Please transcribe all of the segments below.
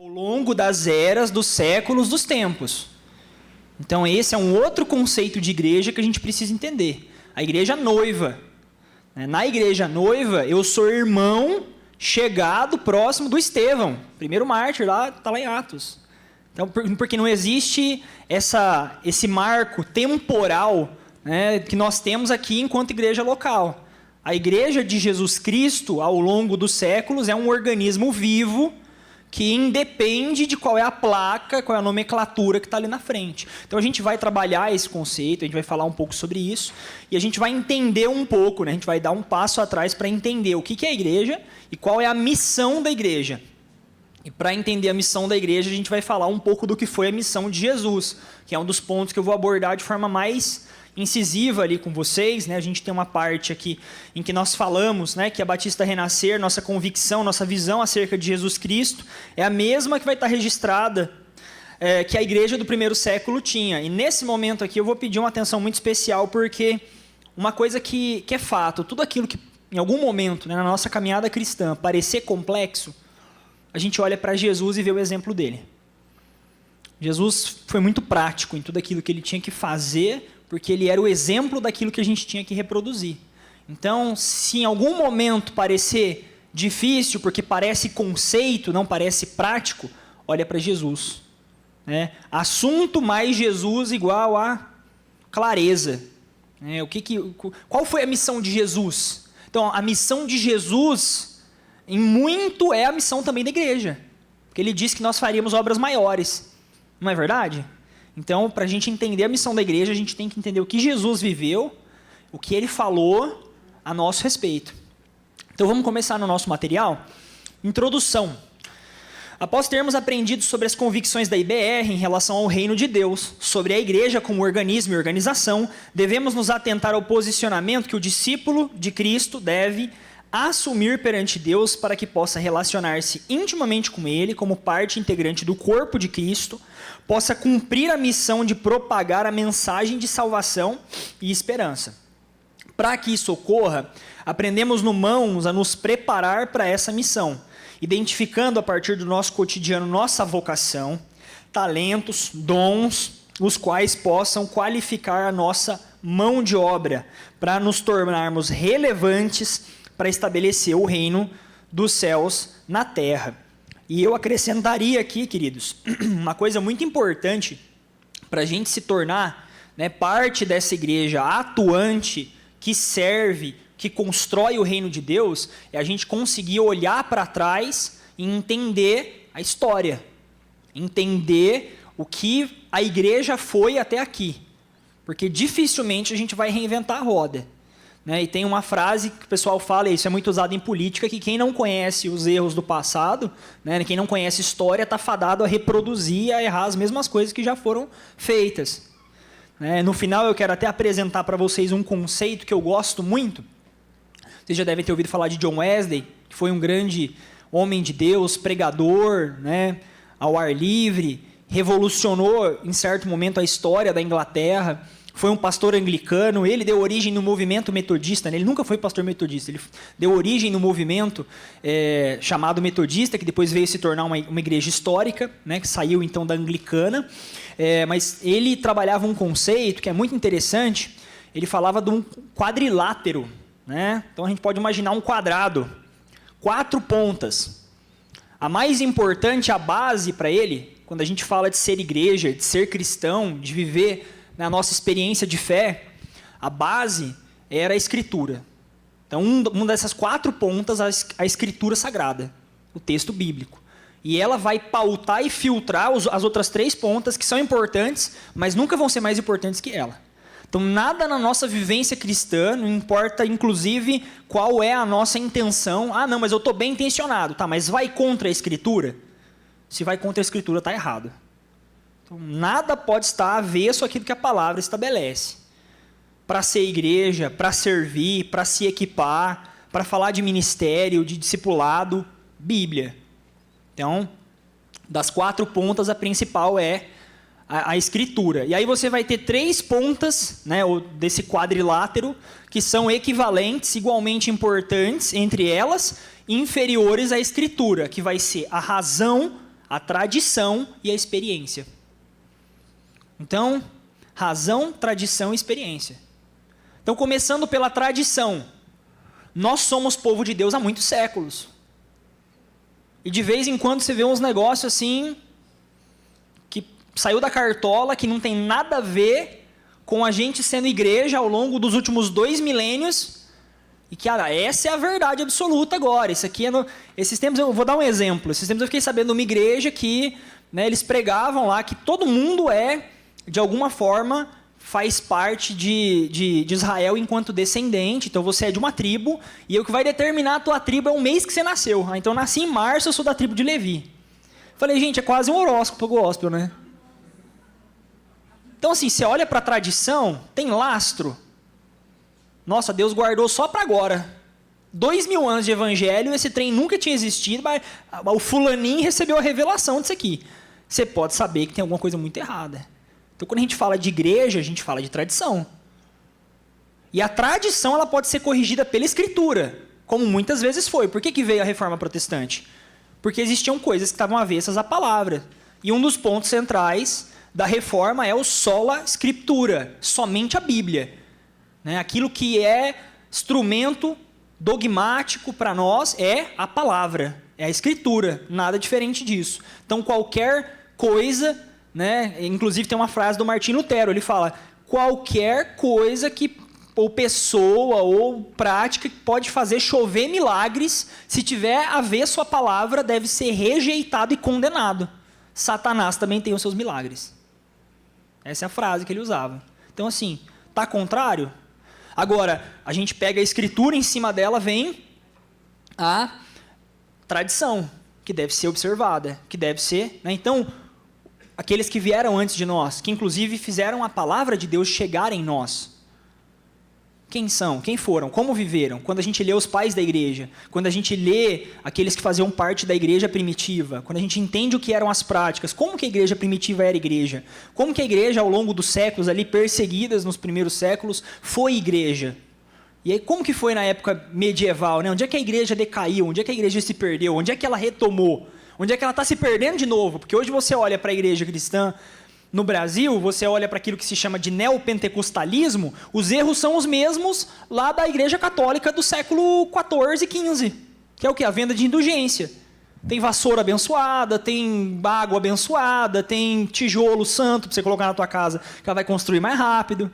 ao longo das eras, dos séculos, dos tempos. Então esse é um outro conceito de igreja que a gente precisa entender. A igreja noiva. Na igreja noiva, eu sou irmão chegado, próximo do Estevão, primeiro mártir, está lá em Atos. Então, porque não existe esse marco temporal, né, que nós temos aqui enquanto igreja local. A igreja de Jesus Cristo, ao longo dos séculos, é um organismo vivo que independe de qual é a placa, qual é a nomenclatura que está ali na frente. Então a gente vai trabalhar esse conceito, a gente vai falar um pouco sobre isso, e a gente vai entender um pouco, né? A gente vai dar um passo atrás para entender o que é a igreja e qual é a missão da igreja. E para entender a missão da igreja, a gente vai falar um pouco do que foi a missão de Jesus, que é um dos pontos que eu vou abordar de forma mais incisiva ali com vocês, né? A gente tem uma parte aqui em que nós falamos, né, que a Batista Renascer, nossa convicção, nossa visão acerca de Jesus Cristo é a mesma que vai estar registrada que a igreja do primeiro século tinha. E nesse momento aqui eu vou pedir uma atenção muito especial, porque uma coisa que é fato, tudo aquilo que em algum momento, né, na nossa caminhada cristã parecer complexo, a gente olha para Jesus e vê o exemplo dele. Jesus foi muito prático em tudo aquilo que ele tinha que fazer, porque ele era o exemplo daquilo que a gente tinha que reproduzir. Então, se em algum momento parecer difícil, porque parece conceito, não parece prático, olha para Jesus. Né? Assunto mais Jesus igual a clareza. Né? Qual foi a missão de Jesus? Então, a missão de Jesus, em muito, é a missão também da igreja. Porque ele disse que nós faríamos obras maiores. Não é verdade? Então, para a gente entender a missão da igreja, a gente tem que entender o que Jesus viveu, o que ele falou a nosso respeito. Então, vamos começar no nosso material. Introdução. Após termos aprendido sobre as convicções da IBR em relação ao reino de Deus, sobre a igreja como organismo e organização, devemos nos atentar ao posicionamento que o discípulo de Cristo deve assumir perante Deus para que possa relacionar-se intimamente com Ele, como parte integrante do corpo de Cristo, possa cumprir a missão de propagar a mensagem de salvação e esperança. Para que isso ocorra, aprendemos no Mãos a nos preparar para essa missão, identificando a partir do nosso cotidiano nossa vocação, talentos, dons, os quais possam qualificar a nossa mão de obra, para nos tornarmos relevantes para estabelecer o reino dos céus na terra. E eu acrescentaria aqui, queridos, uma coisa muito importante para a gente se tornar, né, parte dessa igreja atuante, que serve, que constrói o reino de Deus, é a gente conseguir olhar para trás e entender a história, entender o que a igreja foi até aqui, porque dificilmente a gente vai reinventar a roda. Né? E tem uma frase que o pessoal fala, e isso é muito usado em política, que quem não conhece os erros do passado, né, quem não conhece história, está fadado a reproduzir, a errar as mesmas coisas que já foram feitas. Né? No final, eu quero até apresentar para vocês um conceito que eu gosto muito. Vocês já devem ter ouvido falar de John Wesley, que foi um grande homem de Deus, pregador, né, ao ar livre, revolucionou em certo momento a história da Inglaterra. Foi um pastor anglicano, ele deu origem no movimento metodista, né? Ele nunca foi pastor metodista, ele deu origem no movimento chamado metodista, que depois veio se tornar uma igreja histórica, né? Que saiu então da anglicana, mas ele trabalhava um conceito que é muito interessante, ele falava de um quadrilátero, né? Então a gente pode imaginar um quadrado, 4 pontas. A mais importante, a base para ele, quando a gente fala de ser igreja, de ser cristão, de viver na nossa experiência de fé, a base era a Escritura. Então, uma dessas 4 pontas, a Escritura Sagrada, o texto bíblico. E ela vai pautar e filtrar as outras 3 pontas, que são importantes, mas nunca vão ser mais importantes que ela. Então, nada na nossa vivência cristã, não importa, inclusive, qual é a nossa intenção. Ah, não, mas eu estou bem intencionado. Tá, mas vai contra a Escritura? Se vai contra a Escritura, está errado. Nada pode estar avesso àquilo que a palavra estabelece. Para ser igreja, para servir, para se equipar, para falar de ministério, de discipulado, Bíblia. Então, das 4 pontas, a principal é a Escritura. E aí você vai ter 3 pontas, né, desse quadrilátero, que são equivalentes, igualmente importantes, entre elas, inferiores à Escritura, que vai ser a razão, a tradição e a experiência. Então, razão, tradição e experiência. Então, começando pela tradição, nós somos povo de Deus há muitos séculos. E de vez em quando você vê uns negócios assim, que saiu da cartola, que não tem nada a ver com a gente sendo igreja ao longo dos últimos 2 milênios, e que essa é a verdade absoluta agora. Isso aqui esses tempos, eu vou dar um exemplo. Esses tempos eu fiquei sabendo de uma igreja que, né, eles pregavam lá que todo mundo de alguma forma, faz parte de Israel enquanto descendente. Então você é de uma tribo, e o que vai determinar a tua tribo é o mês que você nasceu. Então eu nasci em março, eu sou da tribo de Levi. Falei, gente, é quase um horóscopo gospel, né? Então assim, você olha para a tradição, tem lastro. Nossa, Deus guardou só para agora. 2000 anos de evangelho, esse trem nunca tinha existido, mas o fulaninho recebeu a revelação disso aqui. Você pode saber que tem alguma coisa muito errada. Então, quando a gente fala de igreja, a gente fala de tradição. E a tradição ela pode ser corrigida pela Escritura, como muitas vezes foi. Por que veio a Reforma Protestante? Porque existiam coisas que estavam avessas à palavra. E um dos pontos centrais da Reforma é o sola scriptura, somente a Bíblia. Né? Aquilo que é instrumento dogmático para nós é a palavra, é a Escritura, nada diferente disso. Então, qualquer coisa, né? Inclusive tem uma frase do Martim Lutero, ele fala, qualquer coisa ou pessoa ou prática que pode fazer chover milagres, se tiver a ver sua palavra, deve ser rejeitado e condenado. Satanás também tem os seus milagres. Essa é a frase que ele usava. Então assim, tá contrário? Agora, a gente pega a Escritura, em cima dela vem a tradição, que deve ser observada, que deve ser, né? Então, aqueles que vieram antes de nós, que inclusive fizeram a palavra de Deus chegar em nós. Quem são? Quem foram? Como viveram? Quando a gente lê os pais da igreja, quando a gente lê aqueles que faziam parte da igreja primitiva, quando a gente entende o que eram as práticas, como que a igreja primitiva era igreja? Como que a igreja, ao longo dos séculos, ali perseguidas nos primeiros séculos, foi igreja? E aí, como que foi na época medieval? Né? Onde é que a igreja decaiu? Onde é que a igreja se perdeu? Onde é que ela retomou? Onde é que ela está se perdendo de novo? Porque hoje você olha para a igreja cristã no Brasil, você olha para aquilo que se chama de neopentecostalismo, os erros são os mesmos lá da igreja católica do século XIV e XV, que é o quê? A venda de indulgência. Tem vassoura abençoada, tem água abençoada, tem tijolo santo para você colocar na tua casa, que ela vai construir mais rápido.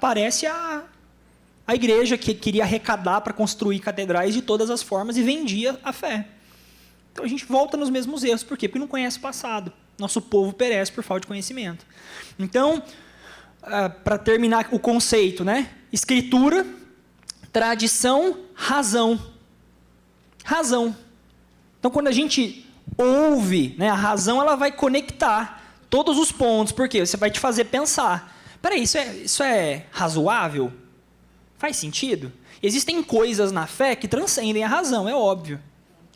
Parece a igreja que queria arrecadar para construir catedrais de todas as formas e vendia a fé. Então a gente volta nos mesmos erros. Por quê? Porque não conhece o passado. Nosso povo perece por falta de conhecimento. Então, para terminar o conceito, né? Escritura, tradição, razão. Razão. Então, quando a gente ouve, né, a razão ela vai conectar todos os pontos. Por quê? Você vai te fazer pensar. Peraí, isso é razoável? Faz sentido? Existem coisas na fé que transcendem a razão, é óbvio.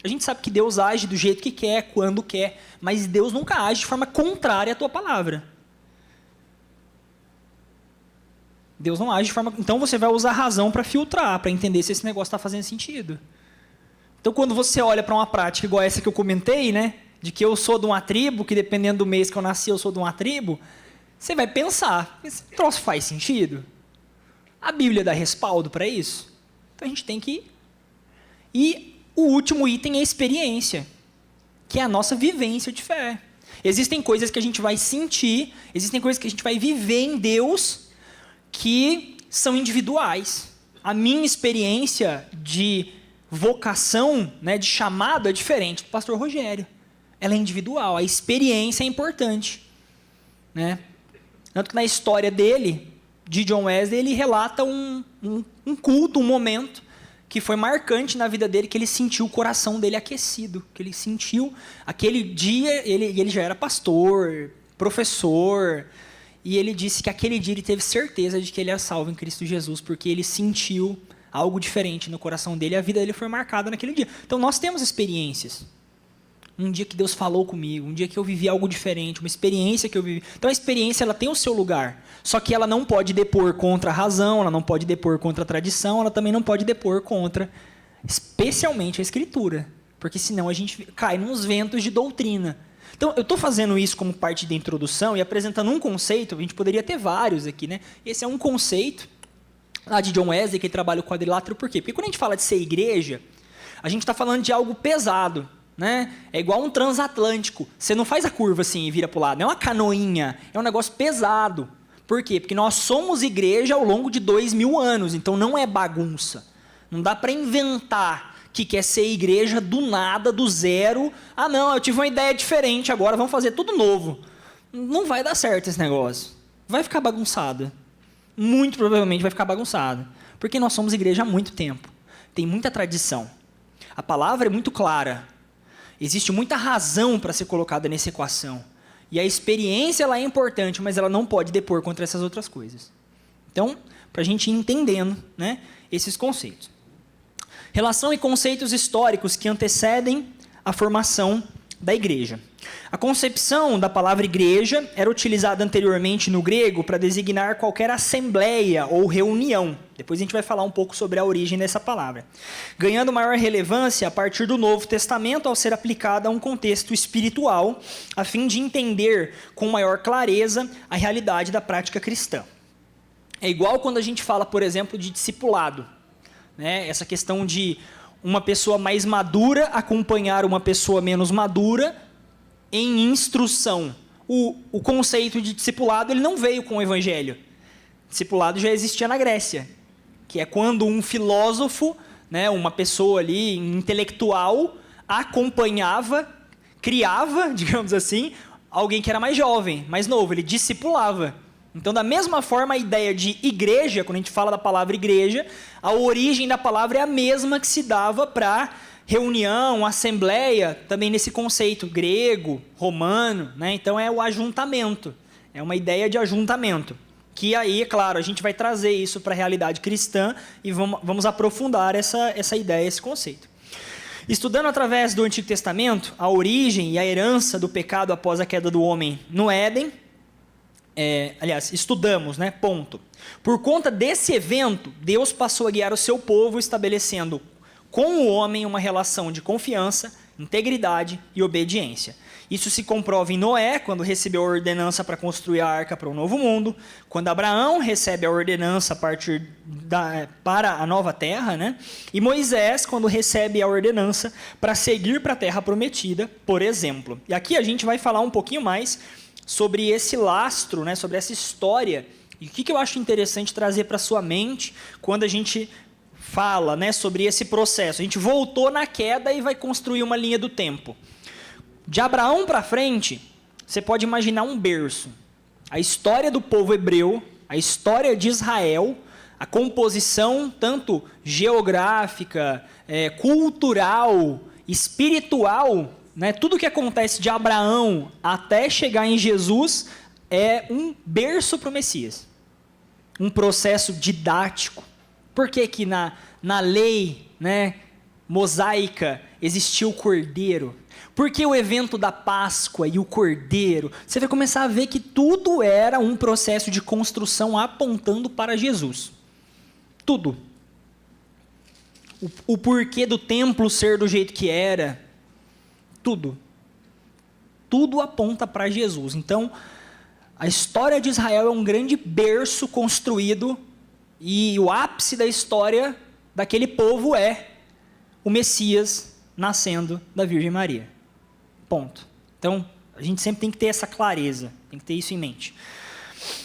A gente sabe que Deus age do jeito que quer, quando quer, mas Deus nunca age de forma contrária à tua palavra. Deus não age de forma... Então você vai usar a razão para filtrar, para entender se esse negócio está fazendo sentido. Então quando você olha para uma prática igual essa que eu comentei, né, de que eu sou de uma tribo, que dependendo do mês que eu nasci eu sou de uma tribo, você vai pensar, esse troço faz sentido? A Bíblia dá respaldo para isso? Então a gente tem que... E o último item é a experiência, que é a nossa vivência de fé. Existem coisas que a gente vai sentir, existem coisas que a gente vai viver em Deus que são individuais. A minha experiência de vocação, né, de chamado, é diferente do pastor Rogério. Ela é individual, a experiência é importante. Né? Tanto que na história dele, de John Wesley, ele relata um culto, um momento, que foi marcante na vida dele, que ele sentiu o coração dele aquecido, que ele sentiu aquele dia, ele já era pastor, professor, e ele disse que aquele dia ele teve certeza de que ele era salvo em Cristo Jesus, porque ele sentiu algo diferente no coração dele, e a vida dele foi marcada naquele dia. Então nós temos experiências. Um dia que Deus falou comigo, um dia que eu vivi algo diferente, uma experiência que eu vivi. Então a experiência ela tem o seu lugar, só que ela não pode depor contra a razão, ela não pode depor contra a tradição, ela também não pode depor contra, especialmente, a Escritura. porque senão a gente cai nos ventos de doutrina. Então, eu estou fazendo isso como parte da introdução e apresentando um conceito, a gente poderia ter vários aqui, né? Esse é um conceito lá de John Wesley, que trabalha o quadrilátero, por quê? Porque quando a gente fala de ser igreja, a gente está falando de algo pesado, né? É igual um transatlântico. Você não faz a curva assim e vira para o lado, não é uma canoinha, é um negócio pesado. Por quê? Porque nós somos igreja ao longo de 2000 anos, então não é bagunça. Não dá para inventar que quer ser igreja do nada, do zero. Ah, não, eu tive uma ideia diferente agora, vamos fazer tudo novo. Não vai dar certo esse negócio. Vai ficar bagunçado. Muito provavelmente vai ficar bagunçado. Porque nós somos igreja há muito tempo. Tem muita tradição. A palavra é muito clara. Existe muita razão para ser colocada nessa equação. E a experiência ela é importante, mas ela não pode depor contra essas outras coisas. Então, para a gente ir entendendo, né, esses conceitos. Relação e conceitos históricos que antecedem a formação da igreja. A concepção da palavra igreja era utilizada anteriormente no grego para designar qualquer assembleia ou reunião. Depois a gente vai falar um pouco sobre a origem dessa palavra. Ganhando maior relevância a partir do Novo Testamento ao ser aplicada a um contexto espiritual, a fim de entender com maior clareza a realidade da prática cristã. É igual quando a gente fala, por exemplo, de discipulado. Né? Essa questão de uma pessoa mais madura acompanhar uma pessoa menos madura em instrução. O conceito de discipulado ele não veio com o evangelho. Discipulado já existia na Grécia, que é quando um filósofo, né, uma pessoa ali intelectual, acompanhava, criava, digamos assim, alguém que era mais jovem, mais novo, ele discipulava. Então, da mesma forma, a ideia de igreja, quando a gente fala da palavra igreja, a origem da palavra é a mesma que se dava para reunião, assembleia, também nesse conceito grego, romano, né? Então é o ajuntamento, é uma ideia de ajuntamento, que aí, é claro, a gente vai trazer isso para a realidade cristã e vamos aprofundar essa ideia, esse conceito. Estudando através do Antigo Testamento, a origem e a herança do pecado após a queda do homem no Éden, estudamos, né? Ponto. Por conta desse evento, Deus passou a guiar o seu povo, estabelecendo com o homem uma relação de confiança, integridade e obediência. Isso se comprova em Noé, quando recebeu a ordenança para construir a arca para o novo mundo, quando Abraão recebe a ordenança para a nova terra, né? E Moisés, quando recebe a ordenança para seguir para a terra prometida, por exemplo. E aqui a gente vai falar um pouquinho mais sobre esse lastro, né, sobre essa história, e o que eu acho interessante trazer para a sua mente quando a gente fala, né, sobre esse processo. A gente voltou na queda e vai construir uma linha do tempo. De Abraão para frente, você pode imaginar um berço. A história do povo hebreu, a história de Israel, a composição tanto geográfica, cultural, espiritual, né? Tudo que acontece de Abraão até chegar em Jesus é um berço para o Messias. Um processo didático. Por que que na lei, né, mosaica existia o cordeiro? Por que o evento da Páscoa e o cordeiro? Você vai começar a ver que tudo era um processo de construção apontando para Jesus. Tudo. O porquê do templo ser do jeito que era. Tudo. Tudo aponta para Jesus. Então, a história de Israel é um grande berço construído e o ápice da história daquele povo é o Messias nascendo da Virgem Maria. Ponto. Então, a gente sempre tem que ter essa clareza, tem que ter isso em mente.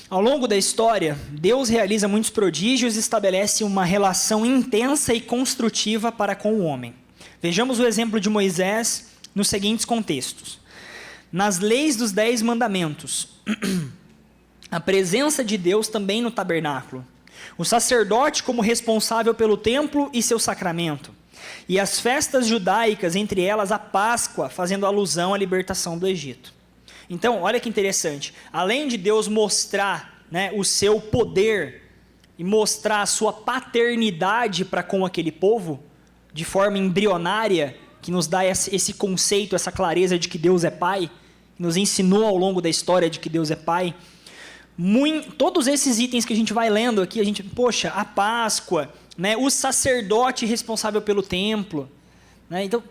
Ao longo da história, Deus realiza muitos prodígios e estabelece uma relação intensa e construtiva para com o homem. Vejamos o exemplo de Moisés nos seguintes contextos. Nas leis dos 10 mandamentos, a presença de Deus também no tabernáculo, o sacerdote como responsável pelo templo e seu sacramento, e as festas judaicas, entre elas a Páscoa, fazendo alusão à libertação do Egito. Então, olha que interessante, além de Deus mostrar, né, o seu poder e mostrar a sua paternidade para com aquele povo, de forma embrionária, que nos dá esse conceito, essa clareza de que Deus é Pai, nos ensinou ao longo da história de que Deus é Pai. Todos esses itens que a gente vai lendo aqui, poxa, a Páscoa, né, o sacerdote responsável pelo templo, né, então,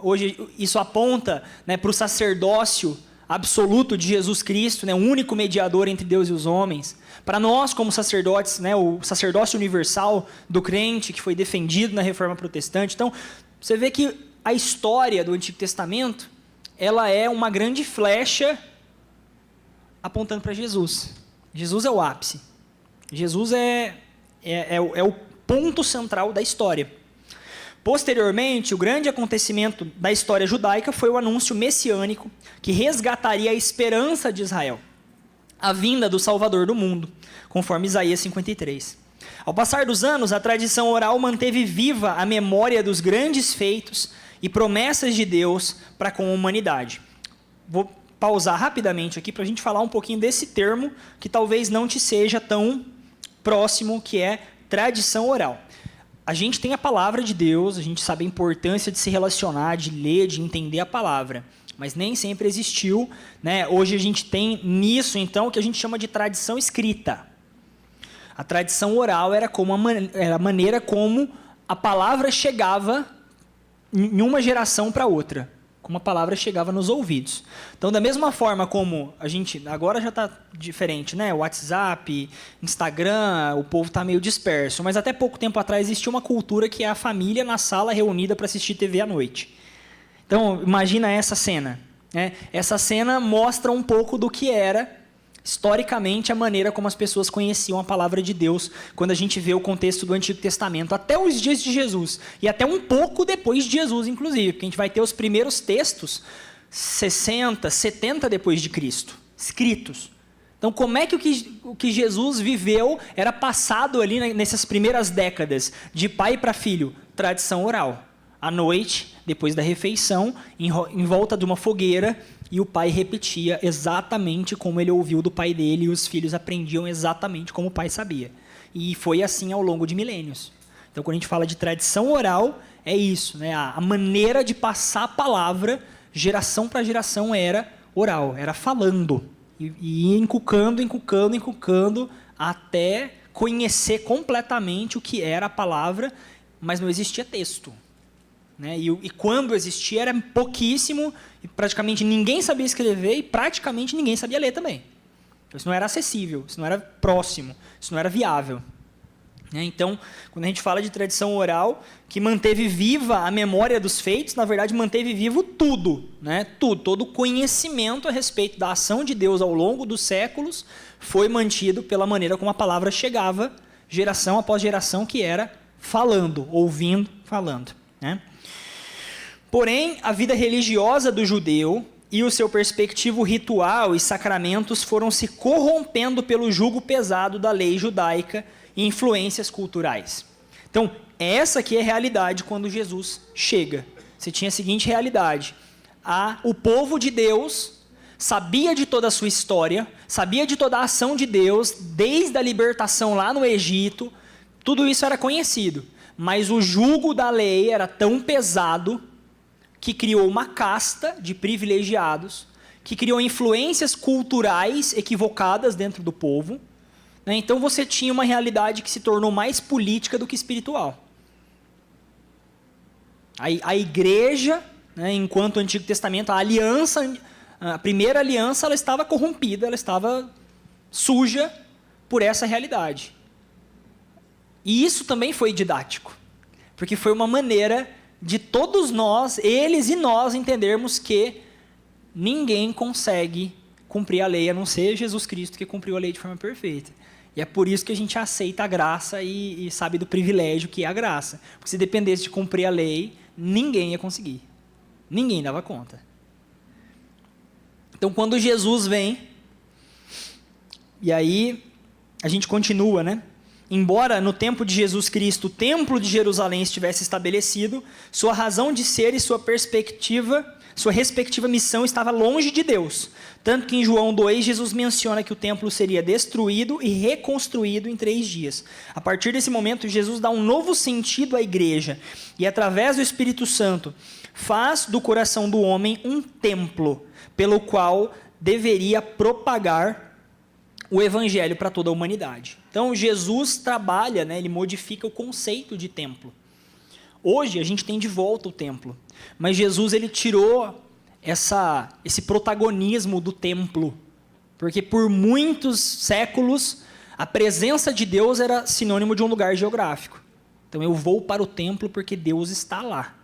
hoje isso aponta, né, para o sacerdócio absoluto de Jesus Cristo, né, o único mediador entre Deus e os homens. Para nós, como sacerdotes, né, o sacerdócio universal do crente, que foi defendido na Reforma Protestante. Então, você vê que a história do Antigo Testamento, ela é uma grande flecha apontando para Jesus. Jesus é o ápice. Jesus é o ponto central da história. Posteriormente, o grande acontecimento da história judaica foi o anúncio messiânico que resgataria a esperança de Israel, a vinda do Salvador do mundo, conforme Isaías 53. Ao passar dos anos, a tradição oral manteve viva a memória dos grandes feitos e promessas de Deus para com a humanidade. Vou pausar rapidamente aqui para a gente falar um pouquinho desse termo que talvez não te seja tão próximo, que é tradição oral. A gente tem a palavra de Deus, a gente sabe a importância de se relacionar, de ler, de entender a palavra, mas nem sempre existiu, né? Hoje a gente tem nisso, então, o que a gente chama de tradição escrita. A tradição oral era a maneira como a palavra chegava em uma geração para outra, como a palavra chegava nos ouvidos. Então, da mesma forma como a gente, agora já está diferente, né? WhatsApp, Instagram, o povo está meio disperso, mas até pouco tempo atrás existia uma cultura que é a família na sala reunida para assistir TV à noite. Então, imagina essa cena, né? Essa cena mostra um pouco do que era, historicamente, a maneira como as pessoas conheciam a palavra de Deus, quando a gente vê o contexto do Antigo Testamento, até os dias de Jesus, e até um pouco depois de Jesus, inclusive, porque a gente vai ter os primeiros textos, 60, 70 depois de Cristo, escritos. Então, como é que o que Jesus viveu era passado ali nessas primeiras décadas, de pai para filho? Tradição oral. À noite, depois da refeição, em volta de uma fogueira, e o pai repetia exatamente como ele ouviu do pai dele, e os filhos aprendiam exatamente como o pai sabia. E foi assim ao longo de milênios. Então, quando a gente fala de tradição oral, é isso, né? A maneira de passar a palavra, geração para geração, era oral, era falando. E ia encucando, até conhecer completamente o que era a palavra, mas não existia texto. Né? E quando existia era pouquíssimo, e praticamente ninguém sabia escrever e praticamente ninguém sabia ler também. Então, isso não era acessível, isso não era próximo, isso não era viável. Né? Então, quando a gente fala de tradição oral, que manteve viva a memória dos feitos, na verdade manteve vivo tudo, né? Tudo, todo o conhecimento a respeito da ação de Deus ao longo dos séculos foi mantido pela maneira como a palavra chegava, geração após geração, que era falando, ouvindo, falando. Né? Porém, a vida religiosa do judeu e o seu perspectivo ritual e sacramentos foram se corrompendo pelo jugo pesado da lei judaica e influências culturais. Então, essa aqui é a realidade quando Jesus chega. Você tinha a seguinte realidade: o povo de Deus sabia de toda a sua história, sabia de toda a ação de Deus, desde a libertação lá no Egito, tudo isso era conhecido. Mas o jugo da lei era tão pesado que criou uma casta de privilegiados, que criou influências culturais equivocadas dentro do povo. Né? Então você tinha uma realidade que se tornou mais política do que espiritual. A igreja, né, enquanto o Antigo Testamento, a primeira aliança, ela estava corrompida, ela estava suja por essa realidade. E isso também foi didático, porque foi uma maneira de todos nós, eles e nós, entendermos que ninguém consegue cumprir a lei, a não ser Jesus Cristo, que cumpriu a lei de forma perfeita. E é por isso que a gente aceita a graça e sabe do privilégio que é a graça. Porque se dependesse de cumprir a lei, ninguém ia conseguir. Ninguém dava conta. Então, quando Jesus vem, e aí a gente continua, né? Embora no tempo de Jesus Cristo o templo de Jerusalém estivesse estabelecido, sua razão de ser e sua respectiva missão estava longe de Deus. Tanto que em João 2, Jesus menciona que o templo seria destruído e reconstruído em 3 dias. A partir desse momento, Jesus dá um novo sentido à igreja e, através do Espírito Santo, faz do coração do homem um templo, pelo qual deveria propagar o evangelho para toda a humanidade. Então, Jesus trabalha, né, ele modifica o conceito de templo. Hoje a gente tem de volta o templo, mas Jesus ele tirou esse protagonismo do templo, porque por muitos séculos a presença de Deus era sinônimo de um lugar geográfico. Então eu vou para o templo porque Deus está lá.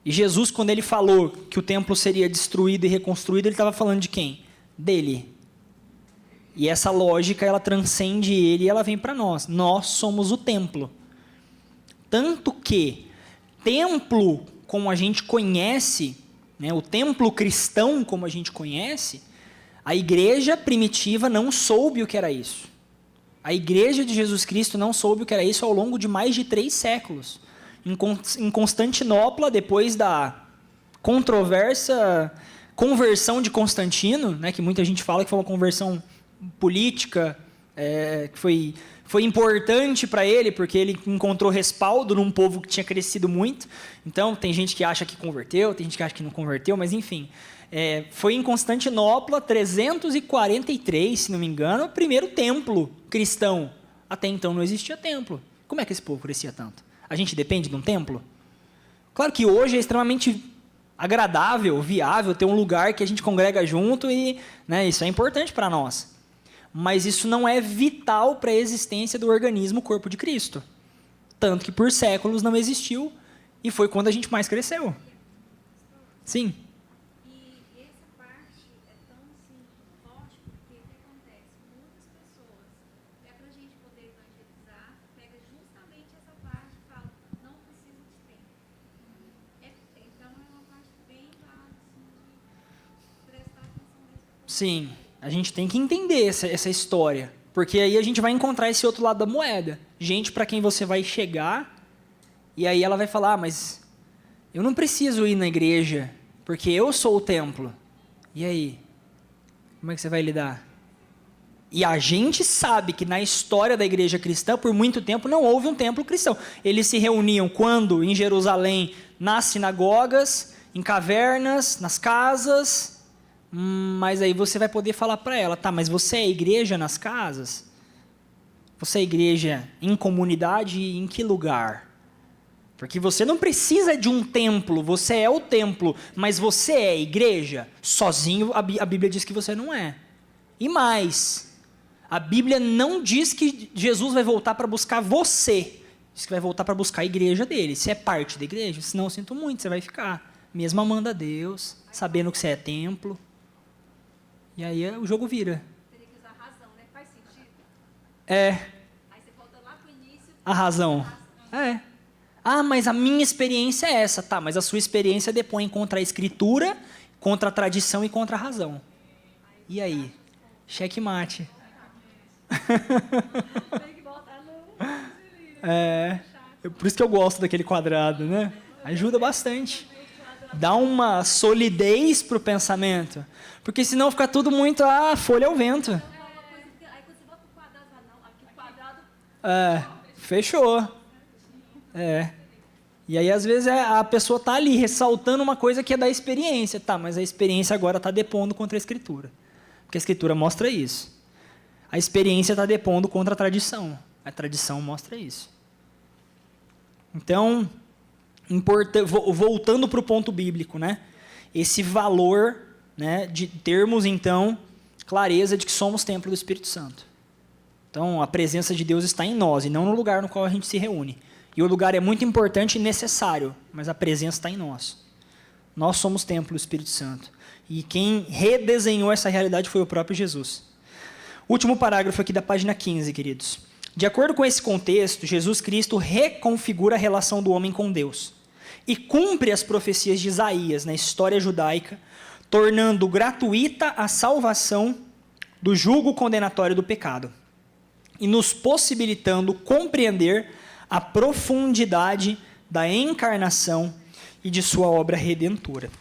E Jesus, quando ele falou que o templo seria destruído e reconstruído, ele estava falando de quem? Dele. E essa lógica, ela transcende ele e ela vem para nós. Nós somos o templo. Tanto que templo, como a gente conhece, né, o templo cristão, como a gente conhece, a igreja primitiva não soube o que era isso. A igreja de Jesus Cristo não soube o que era isso ao longo de mais de 3 séculos. Em Constantinopla, depois da controversa conversão de Constantino, né, que muita gente fala que foi uma conversão política, que foi importante para ele, porque ele encontrou respaldo num povo que tinha crescido muito. Então, tem gente que acha que converteu, tem gente que acha que não converteu, mas enfim. Foi em Constantinopla, 343, se não me engano, o primeiro templo cristão. Até então não existia templo. Como é que esse povo crescia tanto? A gente depende de um templo? Claro que hoje é extremamente agradável, viável, ter um lugar que a gente congrega junto e, né, isso é importante para nós. Mas isso não é vital para a existência do organismo corpo de Cristo. Tanto que por séculos não existiu e foi quando a gente mais cresceu. Sim. E essa parte é tão assim, forte, porque o que acontece? Muitas pessoas, para a gente poder evangelizar, pega justamente essa parte e fala, não preciso de tempo. Então é uma parte bem válida, assim, de prestar atenção mesmo. Sim. A gente tem que entender essa história, porque aí a gente vai encontrar esse outro lado da moeda. Gente para quem você vai chegar, e aí ela vai falar, mas eu não preciso ir na igreja, porque eu sou o templo. E aí? Como é que você vai lidar? E a gente sabe que na história da igreja cristã, por muito tempo, não houve um templo cristão. Eles se reuniam quando, em Jerusalém, nas sinagogas, em cavernas, nas casas. Mas aí você vai poder falar para ela, tá, mas você é igreja nas casas? Você é igreja em comunidade? Em que lugar? Porque você não precisa de um templo, você é o templo, mas você é igreja? Sozinho, a Bíblia diz que você não é. E mais, a Bíblia não diz que Jesus vai voltar para buscar você, diz que vai voltar para buscar a igreja dele. Você é parte da igreja? Senão eu sinto muito, você vai ficar, mesmo amando a Deus, sabendo que você é templo. E aí o jogo vira. Teria que usar a razão, né? Faz sentido? Aí você volta lá pro início. A razão. Ah, mas a minha experiência é essa. Tá, mas a sua experiência depõe contra a escritura, contra a tradição e contra a razão. E aí? Checkmate. Tem que voltar no... Por isso que eu gosto daquele quadrado, né? Ajuda bastante. Dá uma solidez para o pensamento. Porque senão fica tudo muito, folha ao vento. Aí quando você bota o quadrado, não, aqui o quadrado... Fechou. E aí, às vezes, a pessoa está ali ressaltando uma coisa que é da experiência. Tá, mas a experiência agora está depondo contra a escritura. Porque a escritura mostra isso. A experiência está depondo contra a tradição. A tradição mostra isso. Então, voltando para o ponto bíblico, né? Esse valor, né, de termos, então, clareza de que somos templo do Espírito Santo. Então, a presença de Deus está em nós e não no lugar no qual a gente se reúne. E o lugar é muito importante e necessário, mas a presença está em nós. Nós somos templo do Espírito Santo. E quem redesenhou essa realidade foi o próprio Jesus. Último parágrafo aqui da página 15, queridos. De acordo com esse contexto, Jesus Cristo reconfigura a relação do homem com Deus e cumpre as profecias de Isaías na história judaica, tornando gratuita a salvação do jugo condenatório do pecado e nos possibilitando compreender a profundidade da encarnação e de sua obra redentora.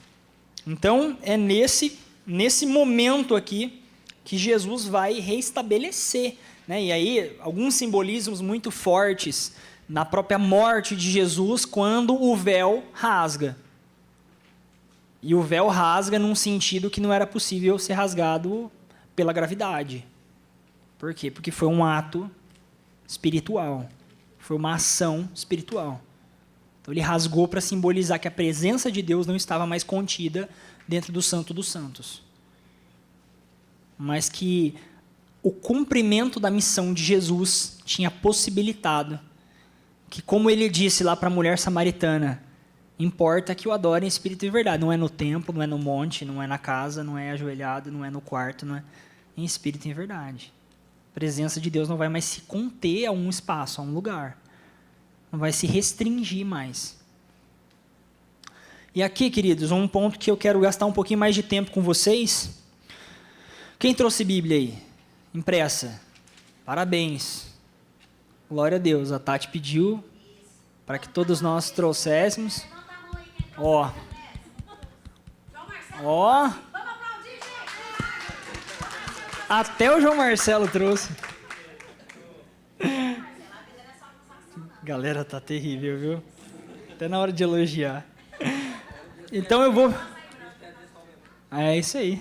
Então, é nesse momento aqui que Jesus vai reestabelecer, né? E aí, alguns simbolismos muito fortes na própria morte de Jesus, quando o véu rasga. E o véu rasga num sentido que não era possível ser rasgado pela gravidade. Por quê? Porque foi um ato espiritual. Foi uma ação espiritual. Então ele rasgou para simbolizar que a presença de Deus não estava mais contida dentro do Santo dos Santos. Mas que o cumprimento da missão de Jesus tinha possibilitado que, como ele disse lá para a mulher samaritana, importa que o adorem em espírito e verdade. Não é no templo, não é no monte, não é na casa, não é ajoelhado, não é no quarto, não é em espírito e em verdade. A presença de Deus não vai mais se conter a um espaço, a um lugar. Não vai se restringir mais. E aqui, queridos, um ponto que eu quero gastar um pouquinho mais de tempo com vocês. Quem trouxe Bíblia aí? Impressa. Parabéns. Glória a Deus. A Tati pediu para que todos nós trouxéssemos. Ó. Ó. Até o João Marcelo trouxe. Galera, tá terrível, viu? Até na hora de elogiar. Então eu vou... É isso aí.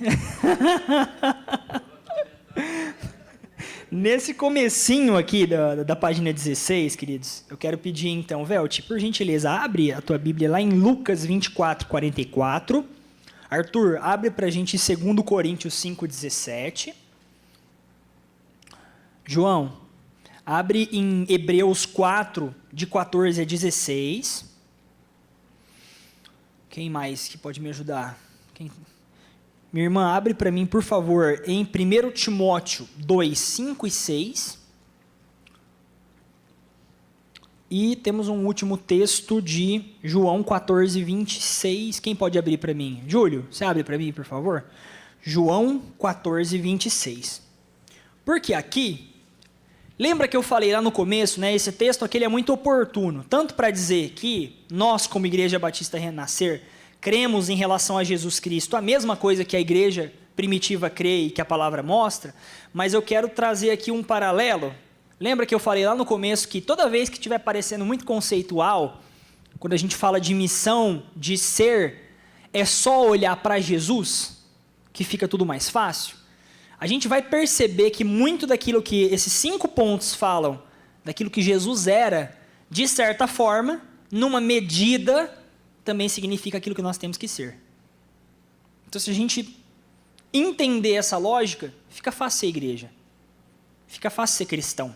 Nesse comecinho aqui da página 16, queridos, eu quero pedir então, Velt, por gentileza, abre a tua Bíblia lá em Lucas 24, 44. Arthur, abre pra gente em 2 Coríntios 5, 17. João, abre em Hebreus 4, de 14 a 16. Quem mais que pode me ajudar? Minha irmã, abre para mim, por favor, em 1 Timóteo 2, 5 e 6. E temos um último texto de João 14, 26. Quem pode abrir para mim? Júlio, você abre para mim, por favor? João 14, 26. Porque aqui, lembra que eu falei lá no começo, né, esse texto aqui ele é muito oportuno, tanto para dizer que nós, como Igreja Batista Renascer, cremos em relação a Jesus Cristo, a mesma coisa que a igreja primitiva crê e que a palavra mostra, mas eu quero trazer aqui um paralelo. Lembra que eu falei lá no começo que toda vez que estiver parecendo muito conceitual, quando a gente fala de missão, de ser, é só olhar para Jesus, que fica tudo mais fácil? A gente vai perceber que muito daquilo que esses 5 pontos falam, daquilo que Jesus era, de certa forma, numa medida, também significa aquilo que nós temos que ser. Então, se a gente entender essa lógica, fica fácil ser igreja. Fica fácil ser cristão.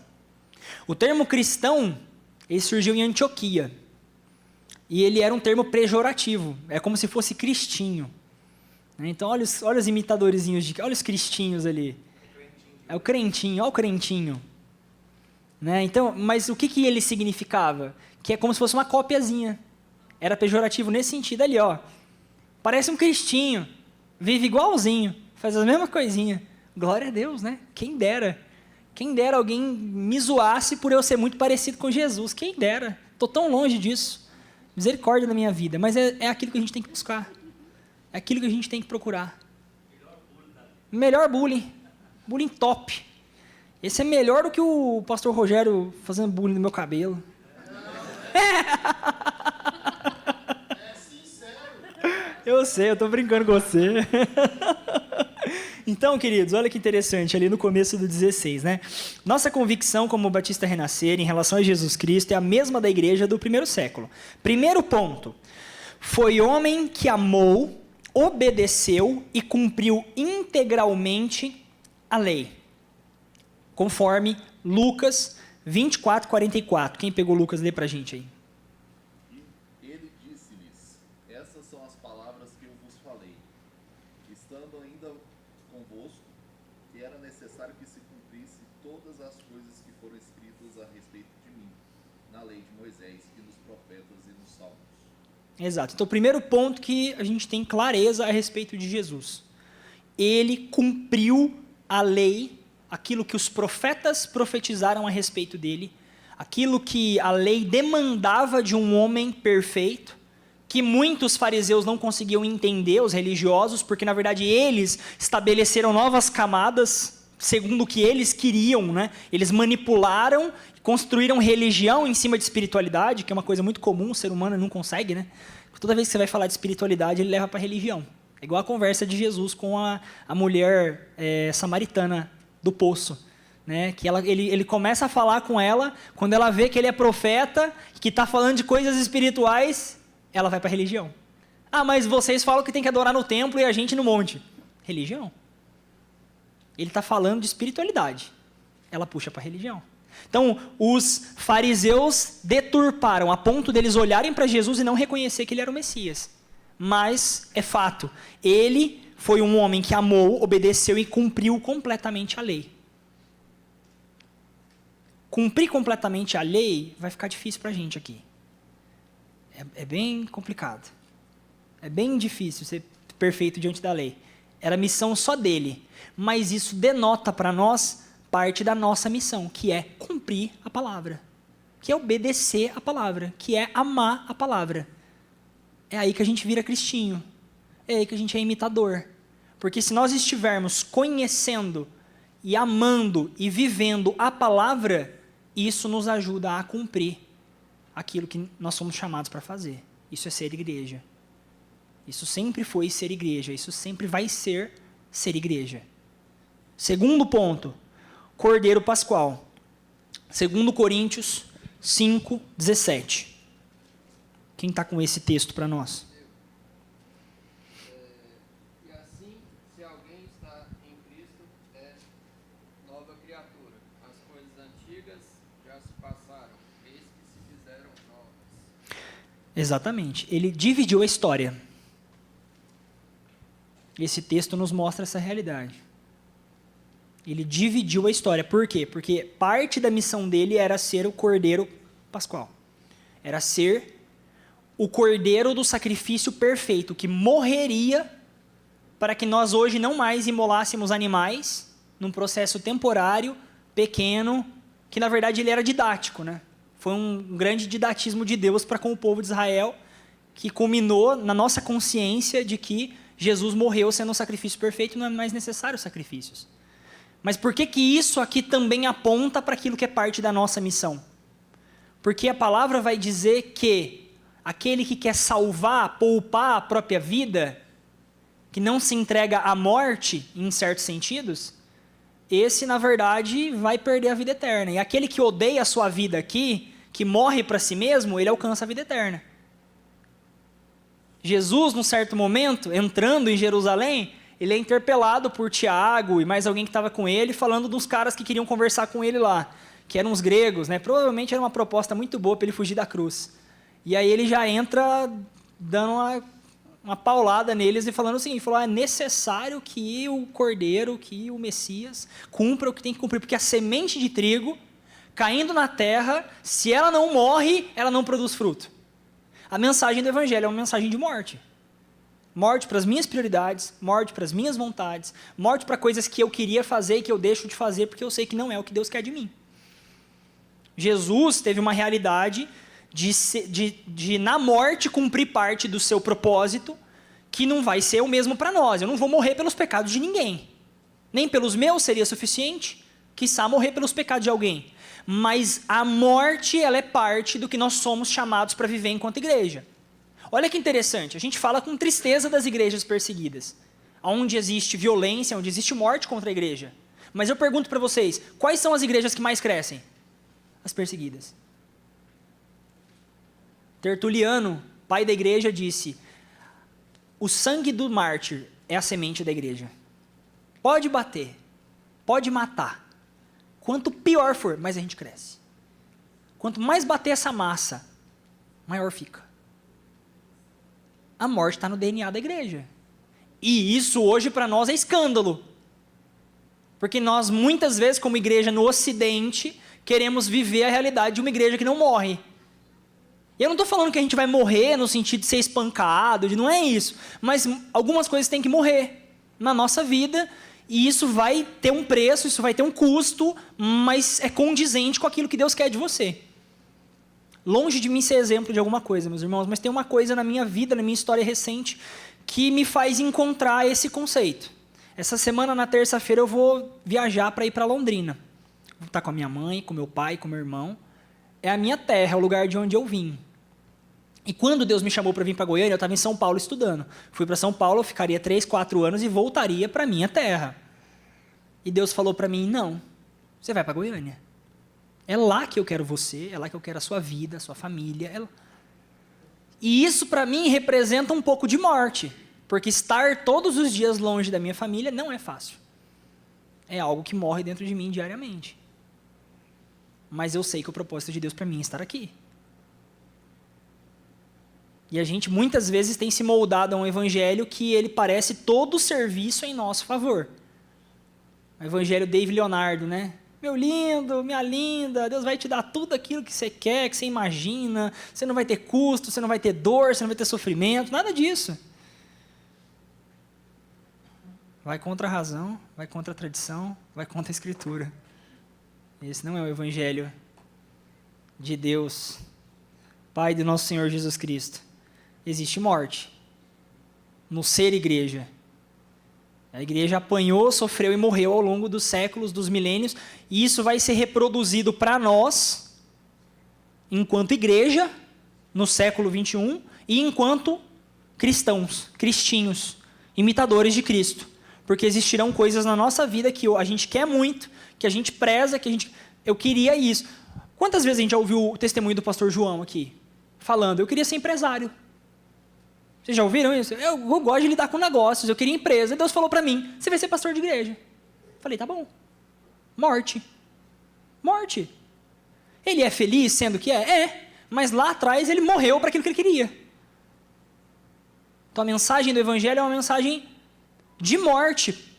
O termo cristão, ele surgiu em Antioquia. E ele era um termo pejorativo. É como se fosse cristinho. Então, olha os imitadorzinhos, olha os cristinhos ali. É o crentinho, olha o crentinho. Né? Então, mas o que ele significava? Que é como se fosse uma cópiazinha. Era pejorativo nesse sentido ali, ó. Parece um cristinho, vive igualzinho, faz a mesma coisinha. Glória a Deus, né? Quem dera. Quem dera alguém me zoasse por eu ser muito parecido com Jesus. Quem dera. Estou tão longe disso. Misericórdia da minha vida. Mas é aquilo que a gente tem que buscar. É aquilo que a gente tem que procurar. Melhor bullying. Bullying top. Esse é melhor do que o pastor Rogério fazendo bullying no meu cabelo. Eu sei, eu estou brincando com você. Então, queridos, olha que interessante, ali no começo do 16, né? Nossa convicção como Batista Renascer em relação a Jesus Cristo é a mesma da igreja do primeiro século. Primeiro ponto, foi homem que amou, obedeceu e cumpriu integralmente a lei. Conforme Lucas 24, 44. Quem pegou Lucas, lê pra gente aí. Ele disse-lhes, essas são as palavras que eu vos falei, estando ainda convosco, que era necessário que se cumprisse todas as coisas que foram escritas a respeito de mim, na lei de Moisés e nos profetas e nos salmos. Exato. Então, o primeiro ponto que a gente tem clareza a respeito de Jesus. Ele cumpriu a lei, aquilo que os profetas profetizaram a respeito dele, aquilo que a lei demandava de um homem perfeito, que muitos fariseus não conseguiam entender, os religiosos, porque na verdade eles estabeleceram novas camadas, segundo o que eles queriam, né? Eles manipularam, construíram religião em cima de espiritualidade, que é uma coisa muito comum, o ser humano não consegue, né? Toda vez que você vai falar de espiritualidade, ele leva para a religião. É igual a conversa de Jesus com a mulher samaritana do poço. né? Que ele começa a falar com ela, quando ela vê que ele é profeta, que está falando de coisas espirituais, ela vai para a religião. Ah, mas vocês falam que tem que adorar no templo e a gente no monte. Religião. Ele está falando de espiritualidade. Ela puxa para a religião. Então, os fariseus deturparam a ponto deles olharem para Jesus e não reconhecer que ele era o Messias. Mas, é fato, ele foi um homem que amou, obedeceu e cumpriu completamente a lei. Cumprir completamente a lei vai ficar difícil para a gente aqui. É bem complicado. É bem difícil ser perfeito diante da lei. Era missão só dele. Mas isso denota para nós parte da nossa missão, que é cumprir a palavra. Que é obedecer a palavra. Que é amar a palavra. É aí que a gente vira cristinho. É aí que a gente é imitador. Porque se nós estivermos conhecendo e amando e vivendo a palavra, isso nos ajuda a cumprir aquilo que nós somos chamados para fazer. Isso é ser igreja. Isso sempre foi ser igreja. Isso sempre vai ser igreja. Segundo ponto, Cordeiro Pascual. 2 Coríntios 5:17. Quem está com esse texto para nós? E assim, se alguém está em Cristo, é nova criatura. As coisas antigas já se passaram, eis que se fizeram novas. Exatamente. Ele dividiu a história. Esse texto nos mostra essa realidade. Ele dividiu a história. Por quê? Porque parte da missão dele era ser o Cordeiro Pascual. Era ser o Cordeiro do sacrifício perfeito, que morreria para que nós hoje não mais imolássemos animais num processo temporário, pequeno, que na verdade ele era didático, né? Foi um grande didatismo de Deus para com o povo de Israel, que culminou na nossa consciência de que Jesus morreu sendo um sacrifício perfeito e não é mais necessário sacrifícios. Mas por que isso aqui também aponta para aquilo que é parte da nossa missão? Porque a palavra vai dizer que aquele que quer salvar, poupar a própria vida, que não se entrega à morte, em certos sentidos, esse, na verdade, vai perder a vida eterna. E aquele que odeia a sua vida aqui, que morre para si mesmo, ele alcança a vida eterna. Jesus, num certo momento, entrando em Jerusalém, ele é interpelado por Tiago e mais alguém que estava com ele, falando dos caras que queriam conversar com ele lá, que eram os gregos, né? Provavelmente era uma proposta muito boa para ele fugir da cruz. E aí ele já entra dando uma paulada neles e falando assim, falou, é necessário que o Cordeiro, que o Messias cumpra o que tem que cumprir, porque a semente de trigo, caindo na terra, se ela não morre, ela não produz fruto. A mensagem do Evangelho é uma mensagem de morte. Morte para as minhas prioridades, morte para as minhas vontades, morte para coisas que eu queria fazer e que eu deixo de fazer porque eu sei que não é o que Deus quer de mim. Jesus teve uma realidade de na morte cumprir parte do seu propósito, que não vai ser o mesmo para nós. Eu não vou morrer pelos pecados de ninguém. Nem pelos meus seria suficiente, quiçá morrer pelos pecados de alguém. Mas a morte, ela é parte do que nós somos chamados para viver enquanto igreja. Olha que interessante, a gente fala com tristeza das igrejas perseguidas, onde existe violência, onde existe morte contra a igreja. Mas eu pergunto para vocês, quais são as igrejas que mais crescem? As perseguidas. Tertuliano, pai da igreja, disse, o sangue do mártir é a semente da igreja. Pode bater, pode matar. Quanto pior for, mais a gente cresce. Quanto mais bater essa massa, maior fica. A morte está no DNA da igreja. E isso hoje para nós é escândalo. Porque nós muitas vezes, como igreja no Ocidente, queremos viver a realidade de uma igreja que não morre. E eu não estou falando que a gente vai morrer no sentido de ser espancado, não é isso. Mas algumas coisas têm que morrer na nossa vida, e isso vai ter um preço, isso vai ter um custo, mas é condizente com aquilo que Deus quer de você. Longe de mim ser exemplo de alguma coisa, meus irmãos, mas tem uma coisa na minha vida, na minha história recente, que me faz encontrar esse conceito. Essa semana, na terça-feira, eu vou viajar para ir para Londrina. Vou estar com a minha mãe, com meu pai, com meu irmão. É a minha terra, é o lugar de onde eu vim. E quando Deus me chamou para vir para Goiânia, eu estava em São Paulo estudando. Fui para São Paulo, ficaria 3, 4 anos e voltaria para a minha terra. E Deus falou para mim, não, Você vai para Goiânia. É lá que eu quero você, é lá que eu quero a sua vida, a sua família. E isso, para mim, representa um pouco de morte. Porque estar todos os dias longe da minha família não é fácil. É algo que morre dentro de mim diariamente. Mas eu sei que o propósito de Deus para mim é estar aqui. E a gente muitas vezes tem se moldado a um evangelho que ele parece todo serviço em nosso favor. O evangelho David Leonardo, né? Meu lindo, minha linda, Deus vai te dar tudo aquilo que você quer, que você imagina. Você não vai ter custo, você não vai ter dor, você não vai ter sofrimento, nada disso. Vai contra a razão, vai contra a tradição, vai contra a Escritura. Esse não é o evangelho de Deus, Pai do nosso Senhor Jesus Cristo. Existe morte no ser igreja. A igreja apanhou, sofreu e morreu ao longo dos séculos, dos milênios, e isso vai ser reproduzido para nós, enquanto igreja, no século 21, e enquanto cristãos, cristinhos, imitadores de Cristo. Porque existirão coisas na nossa vida que a gente quer muito, que a gente preza, eu queria isso. Quantas vezes a gente já ouviu o testemunho do pastor João aqui, falando, eu queria ser empresário. Vocês já ouviram isso? Eu gosto de lidar com negócios, eu queria empresa. Deus falou para mim, você vai ser pastor de igreja. Falei, tá bom. Morte. Morte. Ele é feliz sendo que é? É. Mas lá atrás ele morreu para aquilo que ele queria. Então a mensagem do evangelho é uma mensagem de morte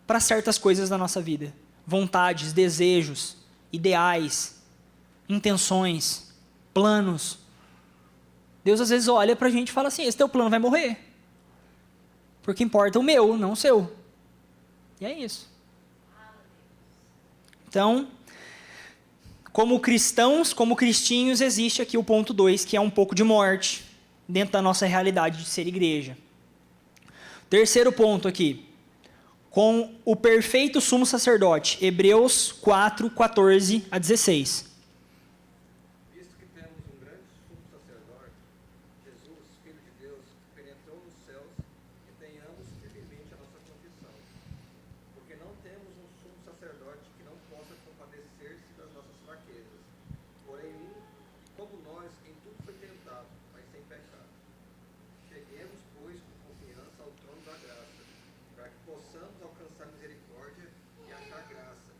para certas coisas da nossa vida. Vontades, desejos, ideais, intenções, planos. Deus às vezes olha para a gente e fala assim, esse teu plano vai morrer. Porque importa o meu, não o seu. E é isso. Então, como cristãos, como cristinhos, existe aqui o ponto 2, que é um pouco de morte, dentro da nossa realidade de ser igreja. Terceiro ponto aqui, com o perfeito sumo sacerdote, Hebreus 4, 14 a 16. Visto que temos um grande sumo sacerdote, Jesus, Filho de Deus, que penetrou nos céus, e tenhamos firmemente a nossa confissão. Porque não temos um sumo sacerdote que não possa compadecer-se das nossas fraquezas. Porém, como nós, em tudo foi tentado, mas sem pecado. Cheguemos, pois, com confiança ao trono da graça, para que possamos alcançar misericórdia e achar graça,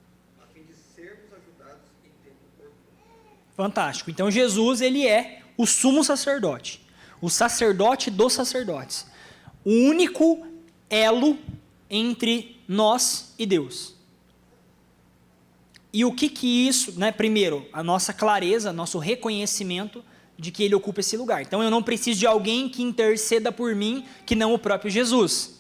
a fim de sermos ajudados em tempo oportuno. Fantástico. Então Jesus, ele é o sumo sacerdote. O sacerdote dos sacerdotes. O único elo entre nós e Deus. E o que isso, né? Primeiro, a nossa clareza, nosso reconhecimento de que ele ocupa esse lugar. Então eu não preciso de alguém que interceda por mim, que não o próprio Jesus.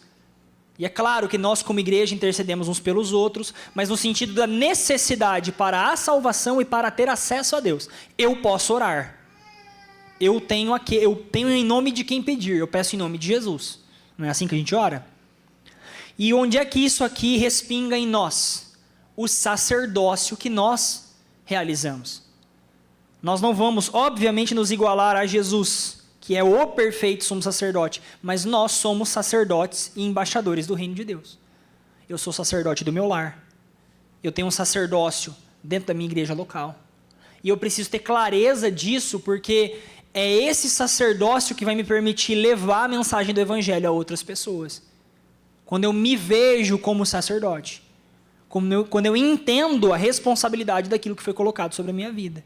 E é claro que nós como igreja intercedemos uns pelos outros, mas no sentido da necessidade para a salvação e para ter acesso a Deus. Eu posso orar. Eu tenho em nome de quem pedir, eu peço em nome de Jesus. Não é assim que a gente ora? E onde é que isso aqui respinga em nós? O sacerdócio que nós realizamos. Nós não vamos, obviamente, nos igualar a Jesus, que é o perfeito sumo sacerdote, mas nós somos sacerdotes e embaixadores do reino de Deus. Eu sou sacerdote do meu lar. Eu tenho um sacerdócio dentro da minha igreja local. E eu preciso ter clareza disso, porque é esse sacerdócio que vai me permitir levar a mensagem do evangelho a outras pessoas. Quando eu me vejo como sacerdote. Quando eu entendo a responsabilidade daquilo que foi colocado sobre a minha vida.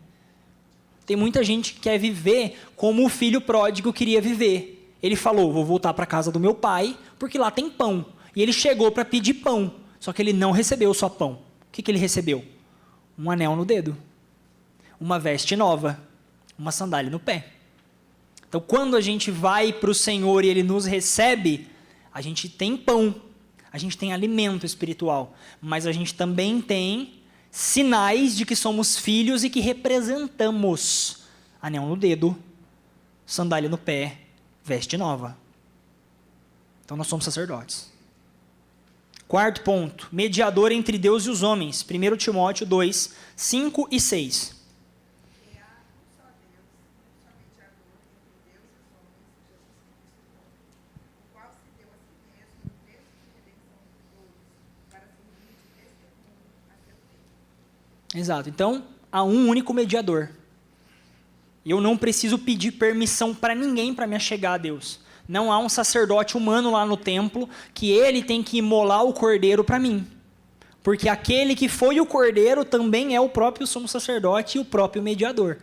Tem muita gente que quer viver como o filho pródigo queria viver. Ele falou, vou voltar para a casa do meu pai, porque lá tem pão. E ele chegou para pedir pão, só que ele não recebeu só pão. O que ele recebeu? Um anel no dedo, uma veste nova, uma sandália no pé. Então, quando a gente vai para o Senhor e Ele nos recebe, a gente tem pão, a gente tem alimento espiritual, mas a gente também tem sinais de que somos filhos e que representamos anel no dedo, sandália no pé, veste nova. Então, nós somos sacerdotes. Quarto ponto, mediador entre Deus e os homens. 1 Timóteo 2, 5 e 6. Exato. Então, há um único mediador. Eu não preciso pedir permissão para ninguém para me achegar a Deus. Não há um sacerdote humano lá no templo que ele tem que imolar o cordeiro para mim. Porque aquele que foi o cordeiro também é o próprio sumo sacerdote e o próprio mediador.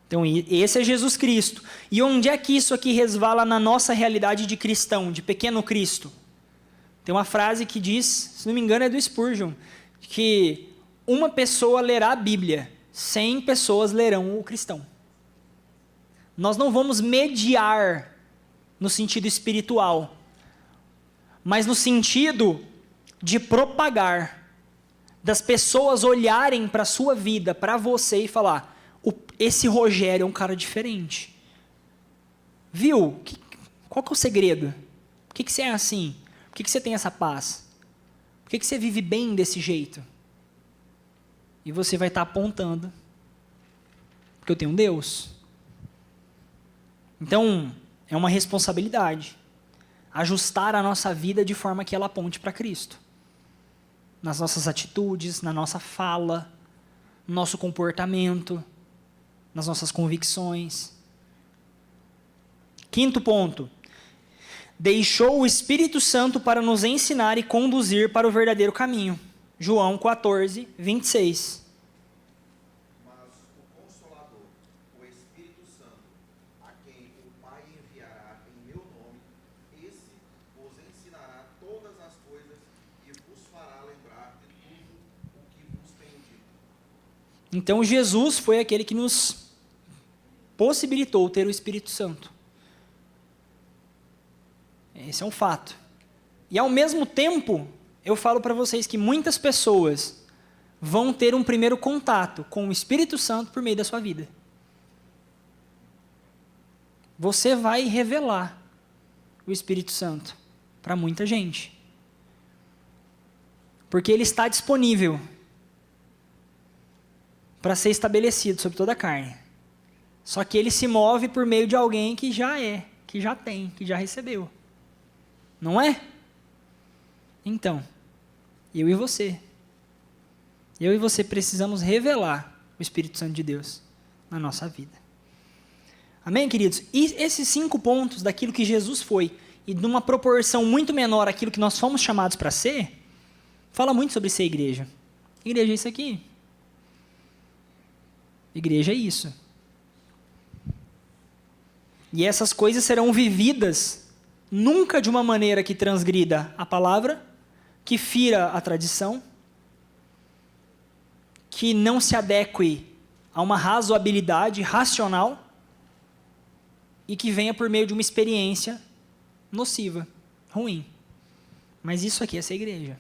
Então, esse é Jesus Cristo. E onde é que isso aqui resvala na nossa realidade de cristão, de pequeno Cristo? Tem uma frase que diz, se não me engano é do Spurgeon, que uma pessoa lerá a Bíblia, 100 pessoas lerão o cristão. Nós não vamos mediar no sentido espiritual, mas no sentido de propagar, das pessoas olharem para a sua vida, para você e falar, esse Rogério é um cara diferente. Viu? Qual que é o segredo? Por que você é assim? Por que você tem essa paz? Por que você vive bem desse jeito? E você vai estar apontando, porque eu tenho um Deus. Então, é uma responsabilidade ajustar a nossa vida de forma que ela aponte para Cristo. Nas nossas atitudes, na nossa fala, no nosso comportamento, nas nossas convicções. Quinto ponto. Deixou o Espírito Santo para nos ensinar e conduzir para o verdadeiro caminho. João 14, 26. Mas o Consolador, o Espírito Santo, a quem o Pai enviará em meu nome, esse vos ensinará todas as coisas e vos fará lembrar de tudo o que vos tenho dito. Então Jesus foi aquele que nos possibilitou ter o Espírito Santo. Esse é um fato. E ao mesmo tempo, eu falo para vocês que muitas pessoas vão ter um primeiro contato com o Espírito Santo por meio da sua vida. Você vai revelar o Espírito Santo para muita gente. Porque ele está disponível para ser estabelecido sobre toda a carne. Só que ele se move por meio de alguém que já é, que já tem, que já recebeu. Não é? Então, eu e você precisamos revelar o Espírito Santo de Deus na nossa vida. Amém, queridos? E esses 5 pontos daquilo que Jesus foi, e numa proporção muito menor aquilo que nós fomos chamados para ser, fala muito sobre ser igreja. Igreja é isso aqui. Igreja é isso. E essas coisas serão vividas nunca de uma maneira que transgrida a palavra, que fira a tradição, que não se adeque a uma razoabilidade racional e que venha por meio de uma experiência nociva, ruim. Mas isso aqui é ser igreja.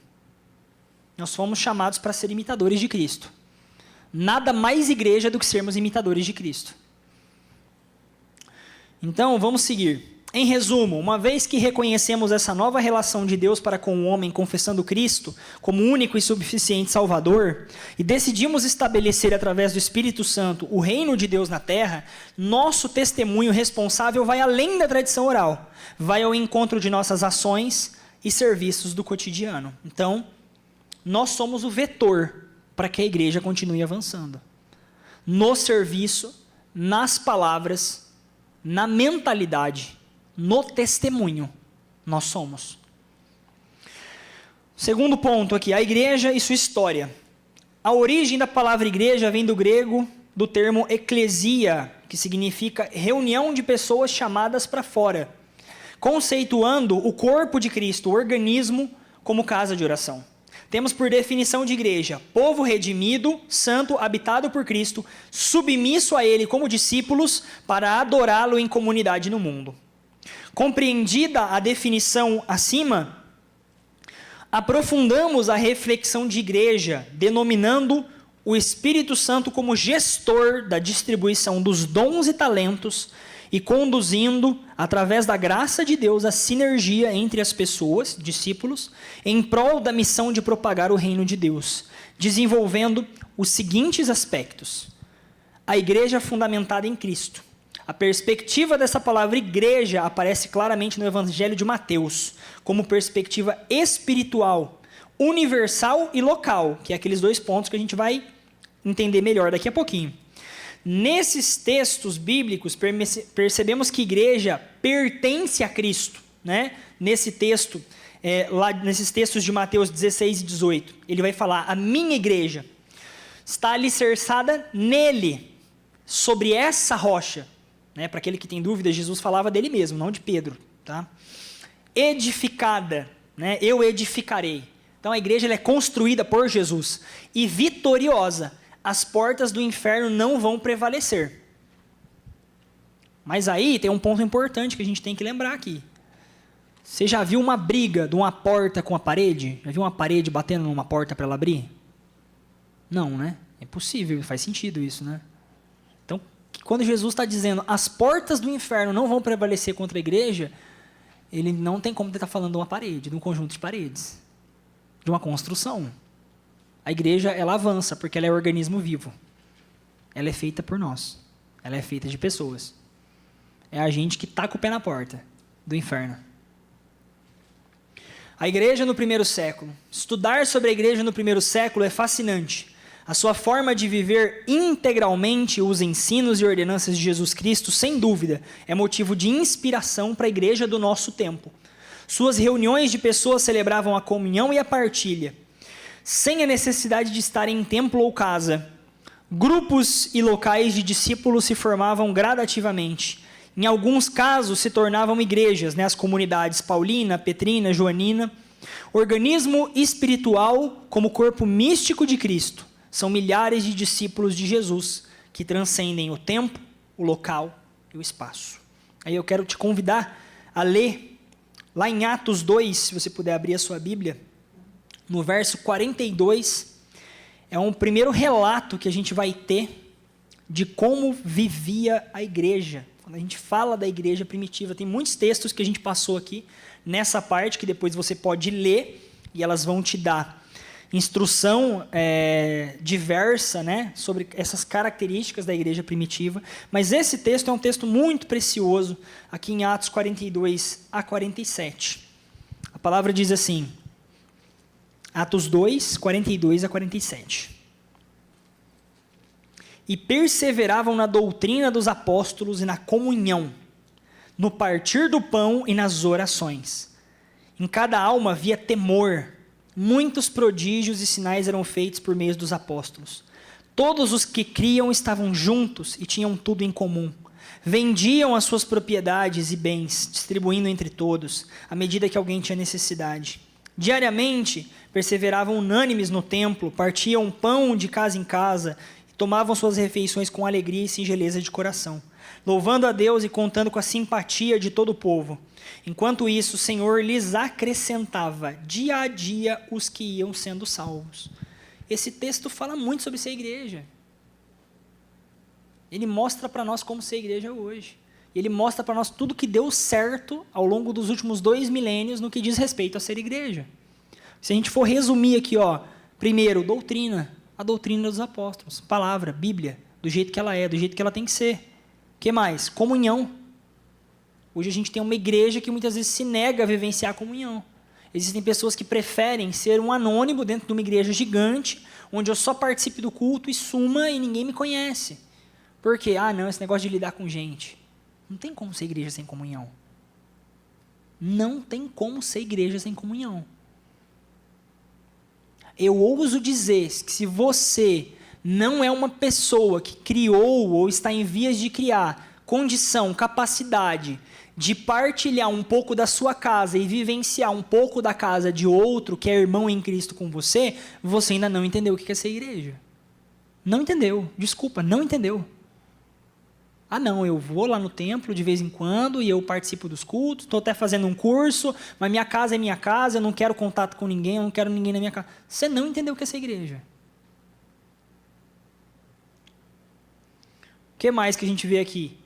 Nós fomos chamados para ser imitadores de Cristo. Nada mais igreja do que sermos imitadores de Cristo. Então, vamos seguir. Em resumo, uma vez que reconhecemos essa nova relação de Deus para com o homem, confessando Cristo como único e suficiente Salvador, e decidimos estabelecer através do Espírito Santo o reino de Deus na terra, nosso testemunho responsável vai além da tradição oral, vai ao encontro de nossas ações e serviços do cotidiano. Então, nós somos o vetor para que a igreja continue avançando. No serviço, nas palavras, na mentalidade, no testemunho, nós somos. Segundo ponto aqui, a igreja e sua história. A origem da palavra igreja vem do grego, do termo eclesia, que significa reunião de pessoas chamadas para fora, conceituando o corpo de Cristo, o organismo, como casa de oração. Temos por definição de igreja, povo redimido, santo, habitado por Cristo, submisso a Ele como discípulos, para adorá-lo em comunidade no mundo. Compreendida a definição acima, aprofundamos a reflexão de igreja, denominando o Espírito Santo como gestor da distribuição dos dons e talentos e conduzindo, através da graça de Deus, a sinergia entre as pessoas, discípulos, em prol da missão de propagar o reino de Deus, desenvolvendo os seguintes aspectos. A igreja fundamentada em Cristo. A perspectiva dessa palavra igreja aparece claramente no Evangelho de Mateus, como perspectiva espiritual, universal e local, que é aqueles dois pontos que a gente vai entender melhor daqui a pouquinho. Nesses textos bíblicos, percebemos que igreja pertence a Cristo, né? Nesse texto, lá nesses textos de Mateus 16 e 18, ele vai falar: a minha igreja está alicerçada nele, sobre essa rocha. Né? Para aquele que tem dúvida, Jesus falava dele mesmo, não de Pedro. Tá? Edificada, né? Eu edificarei. Então a igreja ela é construída por Jesus e vitoriosa. As portas do inferno não vão prevalecer. Mas aí tem um ponto importante que a gente tem que lembrar aqui. Você já viu uma briga de uma porta com a parede? Já viu uma parede batendo numa porta para ela abrir? Não, né? É impossível, faz sentido isso, né? Então, quando Jesus está dizendo as portas do inferno não vão prevalecer contra a igreja, ele não tem como ele estar falando de uma parede, de um conjunto de paredes, de uma construção. A igreja, ela avança, porque ela é um organismo vivo. Ela é feita por nós. Ela é feita de pessoas. É a gente que está com o pé na porta do inferno. A igreja no primeiro século. Estudar sobre a igreja no primeiro século é fascinante. A sua forma de viver integralmente os ensinos e ordenanças de Jesus Cristo, sem dúvida, é motivo de inspiração para a igreja do nosso tempo. Suas reuniões de pessoas celebravam a comunhão e a partilha, sem a necessidade de estar em templo ou casa. Grupos e locais de discípulos se formavam gradativamente. Em alguns casos se tornavam igrejas, né? As comunidades Paulina, Petrina, Joanina. Organismo espiritual como corpo místico de Cristo. São milhares de discípulos de Jesus que transcendem o tempo, o local e o espaço. Aí eu quero te convidar a ler lá em Atos 2, se você puder abrir a sua Bíblia, no verso 42, é um primeiro relato que a gente vai ter de como vivia a igreja. Quando a gente fala da igreja primitiva, tem muitos textos que a gente passou aqui nessa parte, que depois você pode ler, e elas vão te dar instrução diversa, né, sobre essas características da igreja primitiva. Mas esse texto é um texto muito precioso, aqui em Atos 42 a 47. A palavra diz assim, Atos 2, 42 a 47. E perseveravam na doutrina dos apóstolos e na comunhão, no partir do pão e nas orações. Em cada alma havia temor. Muitos prodígios e sinais eram feitos por meio dos apóstolos. Todos os que criam estavam juntos e tinham tudo em comum. Vendiam as suas propriedades e bens, distribuindo entre todos, à medida que alguém tinha necessidade. Diariamente, perseveravam unânimes no templo, partiam pão de casa em casa, e tomavam suas refeições com alegria e singeleza de coração, louvando a Deus e contando com a simpatia de todo o povo. Enquanto isso, o Senhor lhes acrescentava dia a dia os que iam sendo salvos. Esse texto fala muito sobre ser igreja. Ele mostra para nós como ser igreja hoje. Ele mostra para nós tudo que deu certo ao longo dos últimos 2 milênios no que diz respeito a ser igreja. Se a gente for resumir aqui, primeiro, doutrina, a doutrina dos apóstolos, palavra, Bíblia, do jeito que ela é, do jeito que ela tem que ser. O que mais? Comunhão. Hoje a gente tem uma igreja que muitas vezes se nega a vivenciar a comunhão. Existem pessoas que preferem ser um anônimo dentro de uma igreja gigante, onde eu só participo do culto e suma e ninguém me conhece. Por quê? Não, esse negócio de lidar com gente. Não tem como ser igreja sem comunhão. Não tem como ser igreja sem comunhão. Eu ouso dizer que se você não é uma pessoa que criou ou está em vias de criar condição, capacidade de partilhar um pouco da sua casa e vivenciar um pouco da casa de outro que é irmão em Cristo com você, você ainda não entendeu o que é ser igreja. Não entendeu. Desculpa, não entendeu. Não, eu vou lá no templo de vez em quando e eu participo dos cultos, estou até fazendo um curso, mas minha casa é minha casa, eu não quero contato com ninguém, eu não quero ninguém na minha casa. Você não entendeu o que é ser igreja. O que mais que a gente vê aqui?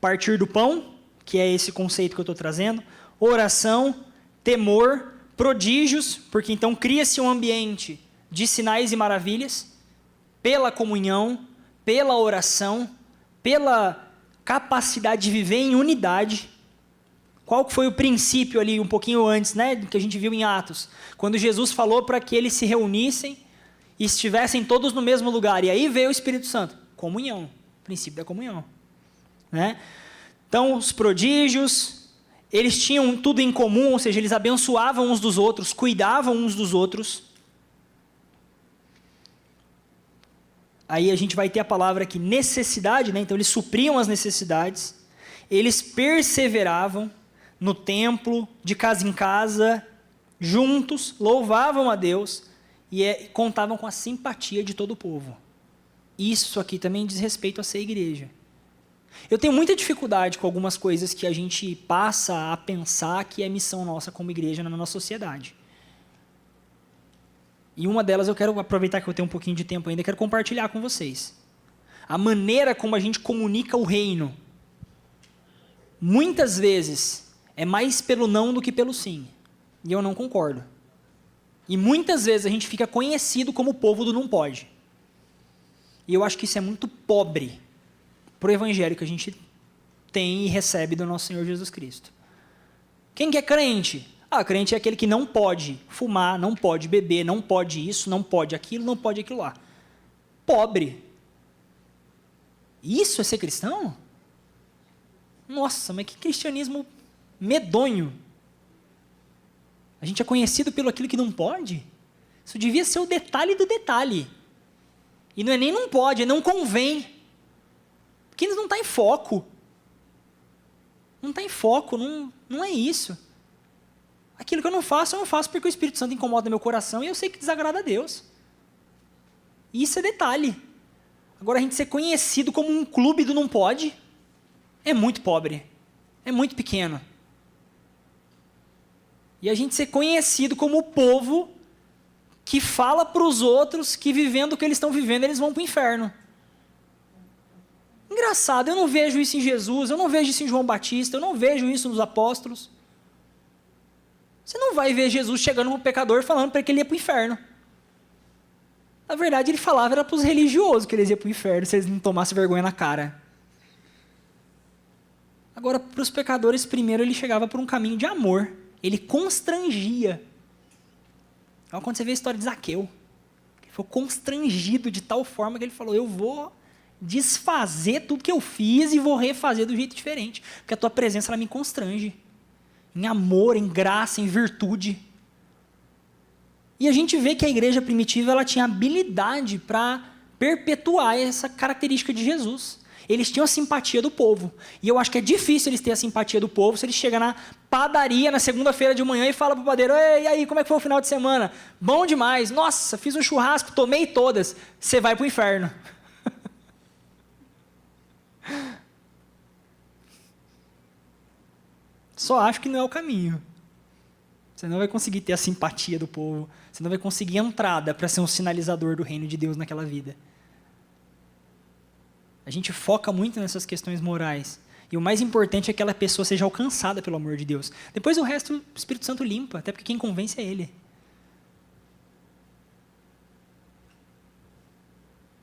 Partir do pão, que é esse conceito que eu estou trazendo, oração, temor, prodígios, porque então cria-se um ambiente de sinais e maravilhas, pela comunhão, pela oração, pela capacidade de viver em unidade. Qual foi o princípio ali, um pouquinho antes, né, do que a gente viu em Atos? Quando Jesus falou para que eles se reunissem e estivessem todos no mesmo lugar. E aí veio o Espírito Santo. Comunhão. Princípio da comunhão. Né? Então, os prodígios, eles tinham tudo em comum, ou seja, eles abençoavam uns dos outros, cuidavam uns dos outros. Aí a gente vai ter a palavra aqui, necessidade, né? Então eles supriam as necessidades, eles perseveravam no templo, de casa em casa, juntos, louvavam a Deus e contavam com a simpatia de todo o povo. Isso aqui também diz respeito a ser igreja. Eu tenho muita dificuldade com algumas coisas que a gente passa a pensar que é missão nossa como igreja na nossa sociedade. E uma delas eu quero aproveitar que eu tenho um pouquinho de tempo ainda, quero compartilhar com vocês. A maneira como a gente comunica o reino, muitas vezes, é mais pelo não do que pelo sim. E eu não concordo. E muitas vezes a gente fica conhecido como o povo do não pode. E eu acho que isso é muito pobre para o evangelho que a gente tem e recebe do nosso Senhor Jesus Cristo. Quem que é crente? Crente é aquele que não pode fumar, não pode beber, não pode isso, não pode aquilo, não pode aquilo lá. Pobre. Isso é ser cristão? Nossa, mas que cristianismo medonho. A gente é conhecido pelo aquilo que não pode? Isso devia ser o detalhe do detalhe. E não é nem não pode, é não convém. Porque não está em foco. Não está em foco, não é isso. Aquilo que eu não faço porque o Espírito Santo incomoda meu coração e eu sei que desagrada a Deus. Isso é detalhe. Agora, a gente ser conhecido como um clube do não pode, é muito pobre, é muito pequeno. E a gente ser conhecido como o povo que fala para os outros que vivendo o que eles estão vivendo, eles vão para o inferno. Engraçado, eu não vejo isso em Jesus, eu não vejo isso em João Batista, eu não vejo isso nos apóstolos. Você não vai ver Jesus chegando para o pecador falando para que ele ia para o inferno. Na verdade, ele falava era para os religiosos que eles iam para o inferno, se eles não tomassem vergonha na cara. Agora, para os pecadores, primeiro ele chegava por um caminho de amor. Ele constrangia. Então, quando você vê a história de Zaqueu, ele foi constrangido de tal forma que ele falou, eu vou desfazer tudo que eu fiz e vou refazer do jeito diferente, porque a tua presença ela me constrange. Em amor, em graça, em virtude. E a gente vê que a igreja primitiva ela tinha habilidade para perpetuar essa característica de Jesus. Eles tinham a simpatia do povo. E eu acho que é difícil eles terem a simpatia do povo se eles chegam na padaria na segunda-feira de manhã e falam para o padeiro, e aí, como é que foi o final de semana? Bom demais. Nossa, fiz um churrasco, tomei todas. Você vai para o inferno. Só acho que não é o caminho. Você não vai conseguir ter a simpatia do povo. Você não vai conseguir entrada para ser um sinalizador do reino de Deus naquela vida. A gente foca muito nessas questões morais. E o mais importante é que aquela pessoa seja alcançada pelo amor de Deus. Depois o resto o Espírito Santo limpa, até porque quem convence é Ele.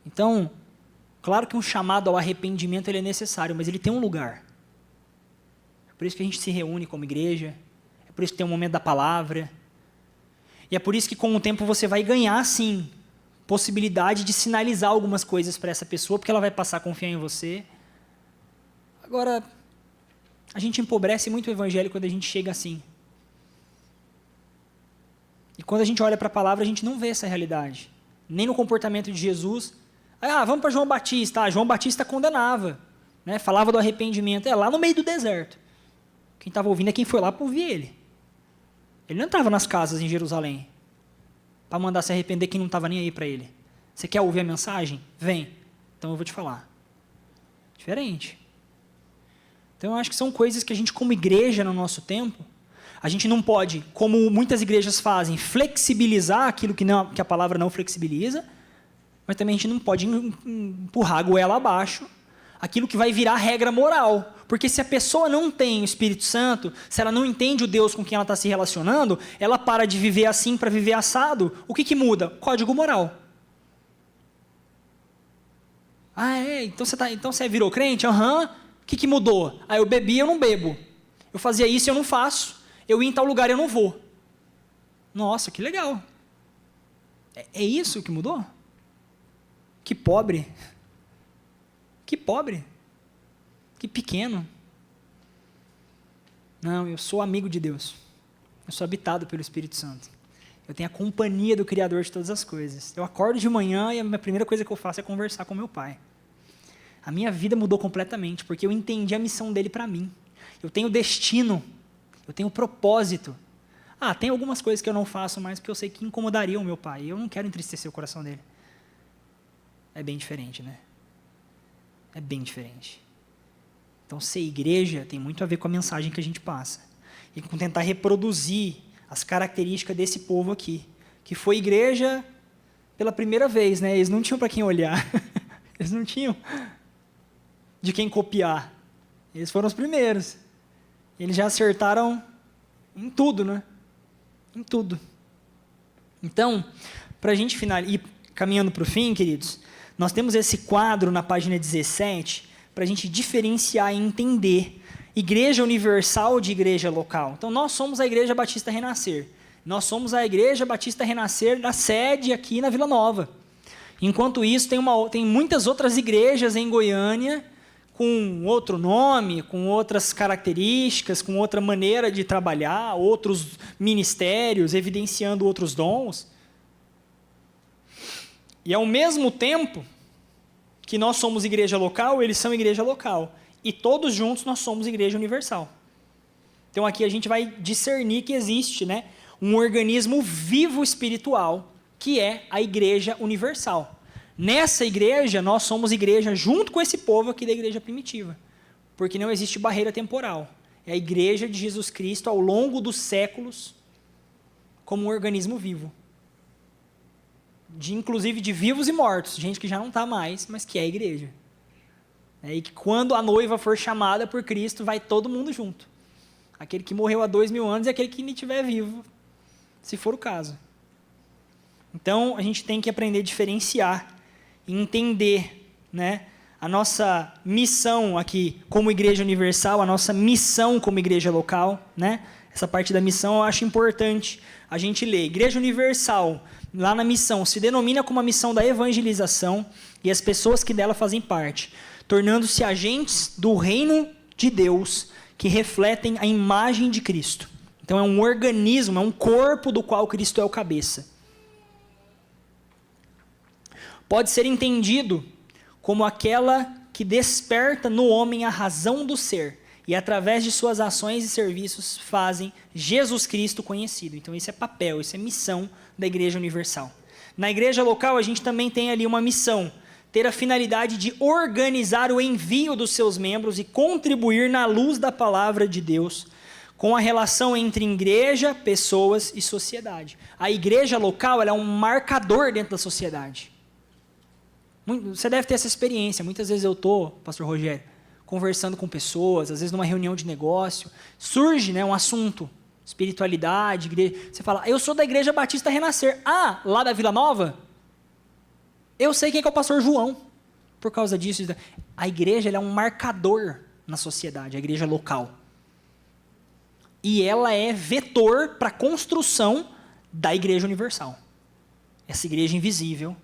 Então, claro que um chamado ao arrependimento ele é necessário, mas ele tem um lugar. É por isso que a gente se reúne como igreja, é por isso que tem um momento da palavra, e é por isso que com o tempo você vai ganhar, sim, possibilidade de sinalizar algumas coisas para essa pessoa, porque ela vai passar a confiar em você. Agora, a gente empobrece muito o evangelho quando a gente chega assim. E quando a gente olha para a palavra, a gente não vê essa realidade. Nem no comportamento de Jesus. Vamos para João Batista. João Batista condenava, né? Falava do arrependimento. Lá no meio do deserto. Quem estava ouvindo é quem foi lá para ouvir ele. Ele não entrava nas casas em Jerusalém para mandar se arrepender quem não estava nem aí para ele. Você quer ouvir a mensagem? Vem. Então eu vou te falar. Diferente. Então eu acho que são coisas que a gente, como igreja no nosso tempo, a gente não pode, como muitas igrejas fazem, flexibilizar aquilo que a palavra não flexibiliza, mas também a gente não pode empurrar a goela abaixo aquilo que vai virar regra moral. Porque se a pessoa não tem o Espírito Santo, se ela não entende o Deus com quem ela está se relacionando, ela para de viver assim para viver assado, o que muda? Código moral. Então você virou crente? O que mudou? Eu bebi, eu não bebo. Eu fazia isso e eu não faço. Eu ia em tal lugar e eu não vou. Nossa, que legal. É isso que mudou? Que pobre. Que pobre. Que pequeno. Não, eu sou amigo de Deus. Eu sou habitado pelo Espírito Santo. Eu tenho a companhia do Criador de todas as coisas. Eu acordo de manhã e a primeira coisa que eu faço é conversar com meu pai. A minha vida mudou completamente, porque eu entendi a missão dele para mim. Eu tenho destino. Eu tenho propósito. Tem algumas coisas que eu não faço mais porque eu sei que incomodariam o meu pai. E eu não quero entristecer o coração dele. É bem diferente, né? É bem diferente. Então, ser igreja tem muito a ver com a mensagem que a gente passa. E com tentar reproduzir as características desse povo aqui. Que foi igreja pela primeira vez, né? Eles não tinham para quem olhar. Eles não tinham de quem copiar. Eles foram os primeiros. Eles já acertaram em tudo, né? Em tudo. Então, para a gente ir caminhando para o fim, queridos, nós temos esse quadro na página 17 para a gente diferenciar e entender igreja universal de igreja local. Então, nós somos a Igreja Batista Renascer. Nós somos a Igreja Batista Renascer da sede aqui na Vila Nova. Enquanto isso, tem muitas outras igrejas em Goiânia com outro nome, com outras características, com outra maneira de trabalhar, outros ministérios, evidenciando outros dons. E ao mesmo tempo que nós somos igreja local, eles são igreja local. E todos juntos nós somos igreja universal. Então aqui a gente vai discernir que existe, né, um organismo vivo espiritual, que é a igreja universal. Nessa igreja, nós somos igreja junto com esse povo aqui da igreja primitiva. Porque não existe barreira temporal. É a igreja de Jesus Cristo ao longo dos séculos como um organismo vivo. Inclusive de vivos e mortos. Gente que já não está mais, mas que é a igreja. E que quando a noiva for chamada por Cristo, vai todo mundo junto. Aquele que morreu há 2000 anos e aquele que ainda estiver vivo, se for o caso. Então, a gente tem que aprender a diferenciar e entender, né, a nossa missão aqui como igreja universal, a nossa missão como igreja local, né? Essa parte da missão eu acho importante a gente ler. Igreja universal, lá na missão, se denomina como a missão da evangelização e as pessoas que dela fazem parte, tornando-se agentes do reino de Deus que refletem a imagem de Cristo. Então é um organismo, é um corpo do qual Cristo é o cabeça. Pode ser entendido como aquela que desperta no homem a razão do ser e através de suas ações e serviços fazem Jesus Cristo conhecido. Então isso é papel, isso é missão da Igreja Universal. Na igreja local a gente também tem ali uma missão, ter a finalidade de organizar o envio dos seus membros e contribuir na luz da palavra de Deus com a relação entre igreja, pessoas e sociedade. A igreja local ela é um marcador dentro da sociedade. Você deve ter essa experiência. Muitas vezes eu estou, pastor Rogério, conversando com pessoas, às vezes numa reunião de negócio, surge, né, um assunto, espiritualidade, igreja. Você fala, eu sou da Igreja Batista Renascer. Lá da Vila Nova? Eu sei quem é o pastor João. Por causa disso, a igreja ela é um marcador na sociedade, a igreja local. E ela é vetor para a construção da Igreja Universal. Essa igreja invisível,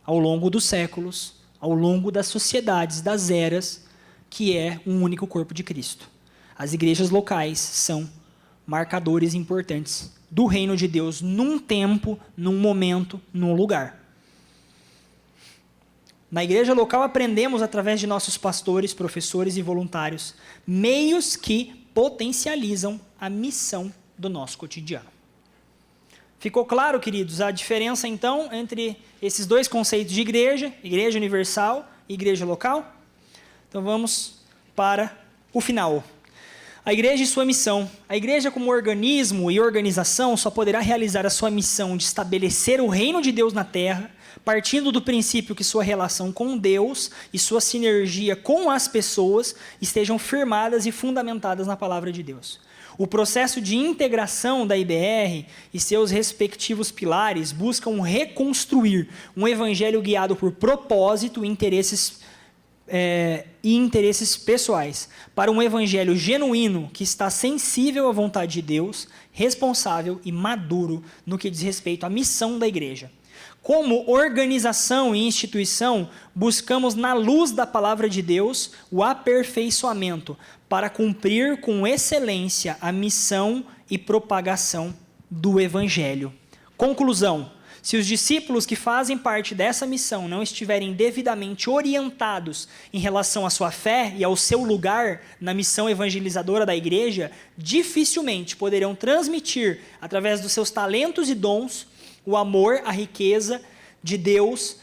ao longo dos séculos, ao longo das sociedades, das eras, que é um único corpo de Cristo. As igrejas locais são marcadores importantes do reino de Deus num tempo, num momento, num lugar. Na igreja local aprendemos, através de nossos pastores, professores e voluntários, meios que potencializam a missão do nosso cotidiano. Ficou claro, queridos, a diferença, então, entre esses dois conceitos de igreja, igreja universal e igreja local? Então, vamos para o final. A igreja e sua missão. A igreja, como organismo e organização, só poderá realizar a sua missão de estabelecer o reino de Deus na terra, partindo do princípio que sua relação com Deus e sua sinergia com as pessoas estejam firmadas e fundamentadas na palavra de Deus. O processo de integração da IBR e seus respectivos pilares buscam reconstruir um evangelho guiado por propósito e interesses e interesses pessoais, para um evangelho genuíno que está sensível à vontade de Deus, responsável e maduro no que diz respeito à missão da igreja. Como organização e instituição, buscamos na luz da palavra de Deus o aperfeiçoamento para cumprir com excelência a missão e propagação do evangelho. Conclusão: se os discípulos que fazem parte dessa missão não estiverem devidamente orientados em relação à sua fé e ao seu lugar na missão evangelizadora da igreja, dificilmente poderão transmitir, através dos seus talentos e dons, o amor, a riqueza de Deus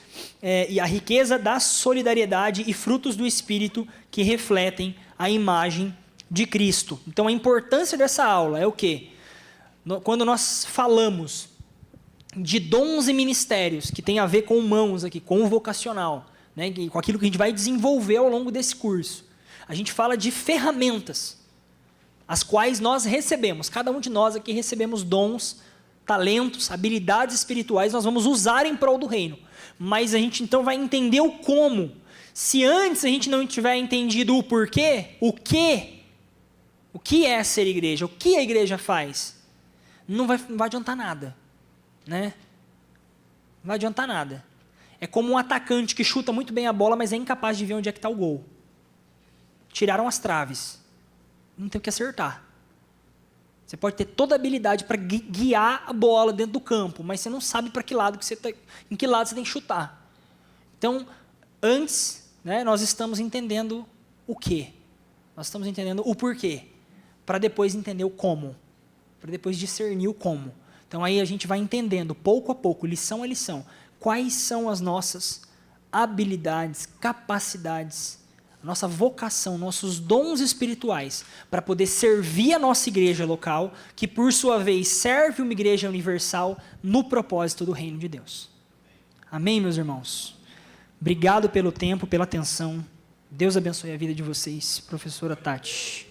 e a riqueza da solidariedade e frutos do Espírito que refletem a imagem de Cristo. Então, a importância dessa aula é o quê? Quando nós falamos de dons e ministérios, que tem a ver com mãos aqui, com o vocacional, né, com aquilo que a gente vai desenvolver ao longo desse curso, a gente fala de ferramentas, as quais nós recebemos, cada um de nós aqui recebemos dons, talentos, habilidades espirituais, nós vamos usar em prol do reino. Mas a gente então vai entender o como. Se antes a gente não tiver entendido o porquê, o que é ser igreja, o que a igreja faz, não vai adiantar nada, né? Não vai adiantar nada. É como um atacante que chuta muito bem a bola, mas é incapaz de ver onde é que está o gol. Tiraram as traves. Não tem o que acertar. Você pode ter toda a habilidade para guiar a bola dentro do campo, mas você não sabe para que lado que você em que lado você tem que chutar. Então, antes, né, nós estamos entendendo o quê? Nós estamos entendendo o porquê, para depois entender o como, para depois discernir o como. Então, aí a gente vai entendendo, pouco a pouco, lição a lição, quais são as nossas habilidades, capacidades, nossa vocação, nossos dons espirituais, para poder servir a nossa igreja local, que por sua vez serve uma igreja universal no propósito do reino de Deus. Amém, meus irmãos? Obrigado pelo tempo, pela atenção. Deus abençoe a vida de vocês. Professora Tati.